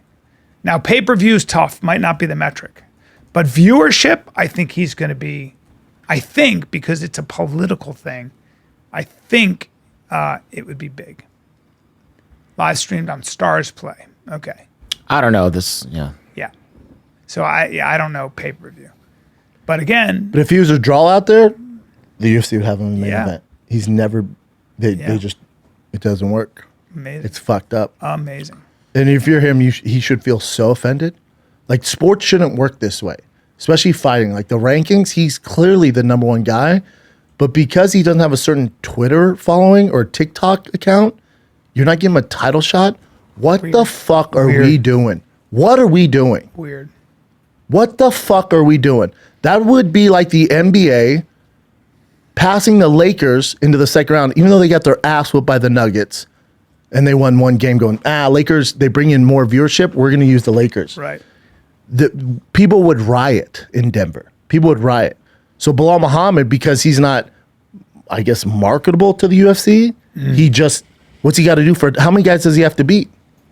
Now, pay-per-view is tough. Might not be the metric, but viewership, I think he's going to be. I think because it's a political thing, I think it would be big. Live streamed on Stars Play. Okay. I don't know this. Yeah. Yeah. So I don't know pay-per-view, but again, But if he was a draw out there, the UFC would have him in the main Yeah. event. He's never. They Yeah. just. It doesn't work. amazing. It's fucked up. Amazing. And if you're him, he should feel so offended. Like sports shouldn't work this way, especially fighting. Like the rankings, he's clearly the number one guy, but because he doesn't have a certain Twitter following or TikTok account, you're not giving him a title shot. What the fuck are we Weird. doing? What are we doing? Weird. What the fuck are we doing? That would be like the NBA passing the Lakers into the second round, even though they got their ass whooped by the Nuggets and they won one game going, Lakers, they bring in more viewership. We're going to use the Lakers. Right. The people would riot in Denver. People would riot. So Belal Muhammad, because he's not, I guess, marketable to the UFC, he just, what's he got to do for, how many guys does he have to beat?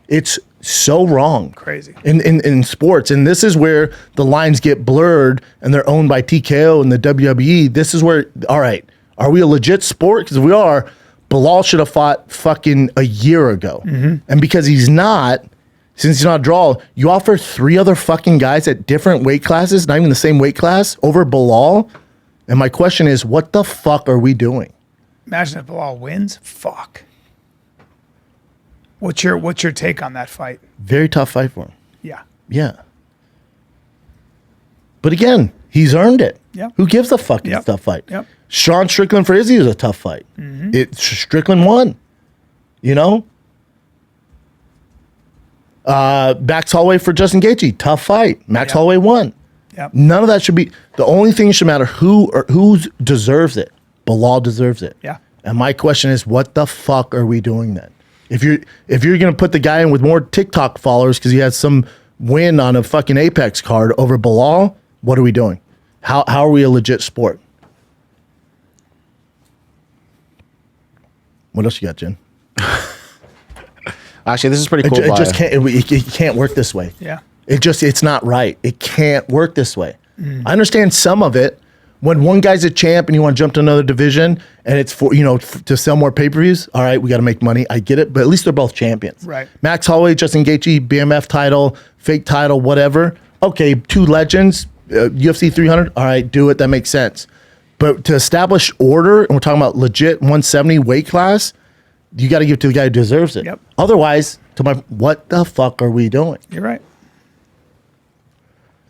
It's so wrong. Crazy. In sports. And this is where the lines get blurred and they're owned by TKO and the WWE. This is where, all right, are we a legit sport? Because if we are, Belal should have fought fucking a year ago. And because he's not, since he's not a draw, you offer 3 other fucking guys at different weight classes, not even the same weight class, over Belal. And my question is, what the fuck are we doing? Imagine if Belal wins. Fuck. What's your take on that fight? Very tough fight for him. Yeah. Yeah. But again, he's earned it. Yep. Who gives a fuck? It's Yep. a tough fight. Yep. Sean Strickland for Izzy was a tough fight. Strickland won. You know? Max Holloway for Justin Gaethje, tough fight. Max Yep. Holloway won. Yep. None of that should be. The only thing that should matter who deserves it. Belal deserves it. Yeah. And my question is, what the fuck are we doing then? If you're gonna put the guy in with more TikTok followers because he has some win on a fucking Apex card over Belal, what are we doing? How are we a legit sport? What else you got, Jen? Actually, this is pretty It, cool. it just can't. It can't work this way. Yeah. It's not right. It can't work this way. I understand some of it. When one guy's a champ and you want to jump to another division and it's for, to sell more pay-per-views, all right, we got to make money. I get it, but at least they're both champions. Right. Max Holloway, Justin Gaethje, BMF title, fake title, whatever. Okay, 2 legends, UFC 300. All right, do it. That makes sense. But to establish order, and we're talking about legit 170 weight class, you got to give it to the guy who deserves it. Yep. Otherwise, what the fuck are we doing? You're right.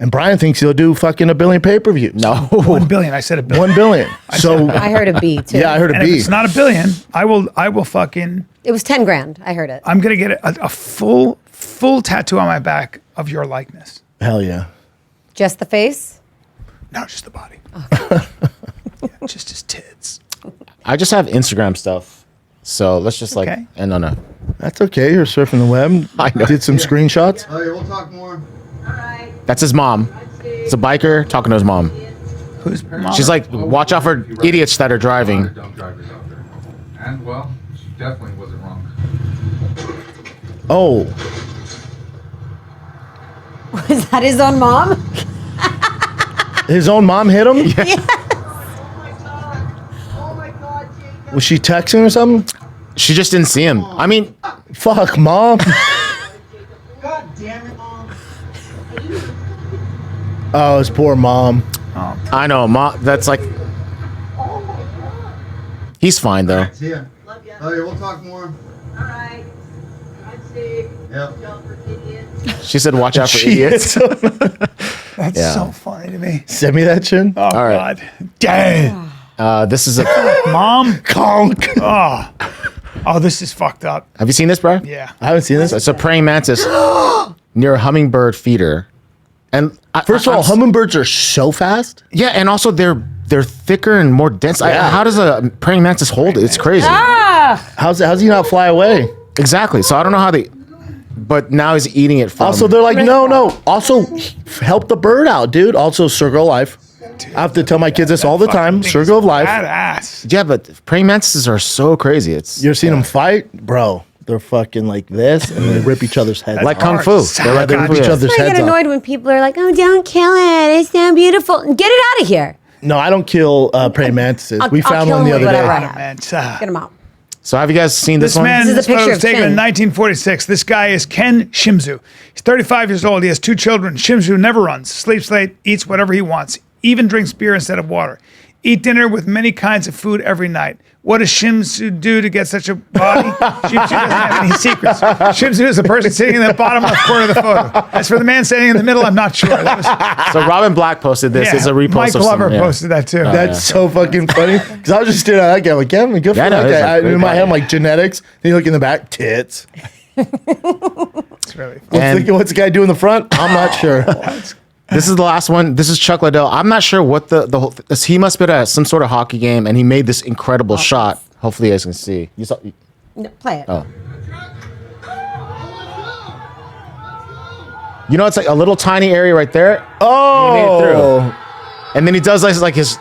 And Brian thinks he'll do fucking 1 billion pay-per-views. No. 1 billion. I said a billion. 1 billion. So I heard a B too. yeah, I heard a And if B. it's not a billion, I will fucking. It was 10 grand. I heard it. I'm gonna get a full tattoo on my back of your likeness. Hell yeah. Just the face? No, just the body. Yeah, just his tits. I just have Instagram stuff. So let's just Okay. end on a. That's okay. You're surfing the web. I know. Did some screenshots. Oh, yeah, we'll talk more. That's his mom. It's a biker talking to his mom. Who's mom? She's like, watch out for idiots that are driving. Dumb drivers out there. And, well, she definitely wasn't wrong. Oh, Is that his own mom? his own mom hit him? Was she texting or something? She just didn't see him. I mean, Fuck, mom. God damn it, Mom. Oh, his poor mom. I know, that's like. He's fine though. See ya. Oh, yeah, we'll talk more. Alright. I'm Steve. Yep. Don't for idiots. She said, watch out for She idiots. hit him. That's Yeah. so funny to me. Send me that, Chin. Oh All right. God. Dang. This is a. Mom. Conk. Oh, this is fucked up. Have you seen this, bro? Yeah. I haven't seen this. It's a praying mantis near a hummingbird feeder. And First of all, hummingbirds are so fast. yeah, and also they're thicker and more dense. How does a praying mantis hold it? It's crazy. How's he not fly away? Exactly. So I don't know how they. But now he's eating it from. Also, they're like, no. Also, help the bird out, dude. Also, circle of life. I have to tell my kids this all the time. Circle of life. Badass. Yeah, but praying mantises are so crazy. It's You ever seen them fight, bro? They're fucking like this, and they rip each other's heads. like off. kung fu. They rip each other's I heads get off. annoyed when people are like, "Oh, don't kill it. It's so beautiful. Get it out of here." No, I don't kill praying mantises. We I'll found kill one the them other with day. whatever I have. Man, Get them out. So have you guys seen this This one? man, This is a this photo picture was of taken in Chin. 1946. This guy is Ken Shimzu. He's 35 years old. He has 2 children. Shimzu never runs, sleeps late, eats whatever he wants, even drinks beer instead of water. Eat dinner with many kinds of food every night. What does Shimzu do to get such a body? Shimzu doesn't have any secrets. Shimzu is the person sitting in the bottom left corner of the photo. As for the man standing in the middle, I'm not sure. That was, So Robin Black posted this. It's a repost Mike of Glover some, yeah. posted that too. That's so fucking funny. Because I was just staring at that guy like, yeah, good for Yeah, I know, that he's guy. like, In my great head, I'm body. like, genetics. Then you look in the back, tits. It's really What's the guy do in the front? I'm not sure. This is the last one. This is Chuck Liddell. I'm not sure what the whole. He must have been at some sort of hockey game, and he made this incredible shot. Hopefully, you guys can see. You saw. No, play it. Oh. You know, it's like a little tiny area right there. Oh, He made it through. And then he does like his.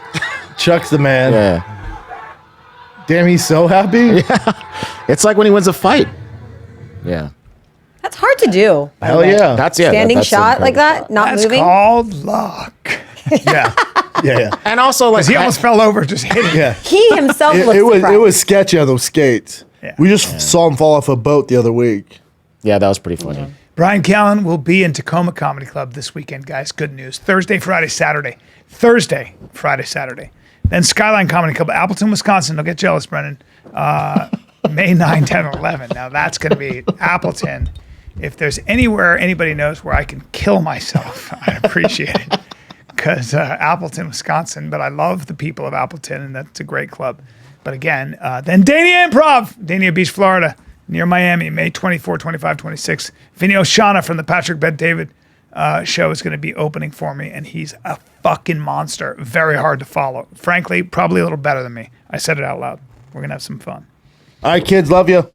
Chuck's the man. Yeah. Damn, he's so happy. It's like when he wins a fight. Yeah. That's hard to do. Hell yeah. That's Standing that's shot like incredible. that, not That's moving. called luck. yeah. Yeah. And also like He almost fell over just hitting. Yeah. He himself looks It surprised. was sketchy on those skates. Yeah. We just saw him fall off a boat the other week. Yeah, that was pretty funny. Brian Callen will be in Tacoma Comedy Club this weekend, guys. Good news. Thursday, Friday, Saturday. Thursday, Friday, Saturday. Then Skyline Comedy Club, Appleton, Wisconsin. Don't get jealous, Brennan. May 9, 10, and 11. Now that's going to be Appleton. If there's anywhere anybody knows where I can kill myself, I appreciate it. Because Appleton, Wisconsin, but I love the people of Appleton, and that's a great club. But again, then Dania Improv, Dania Beach, Florida, near Miami, May 24, 25, 26. Vinny Oshana from the Patrick Bet-David show is going to be opening for me, and he's a fucking monster. Very hard to follow. Frankly, probably a little better than me. I said it out loud. We're going to have some fun. All right, kids, love you.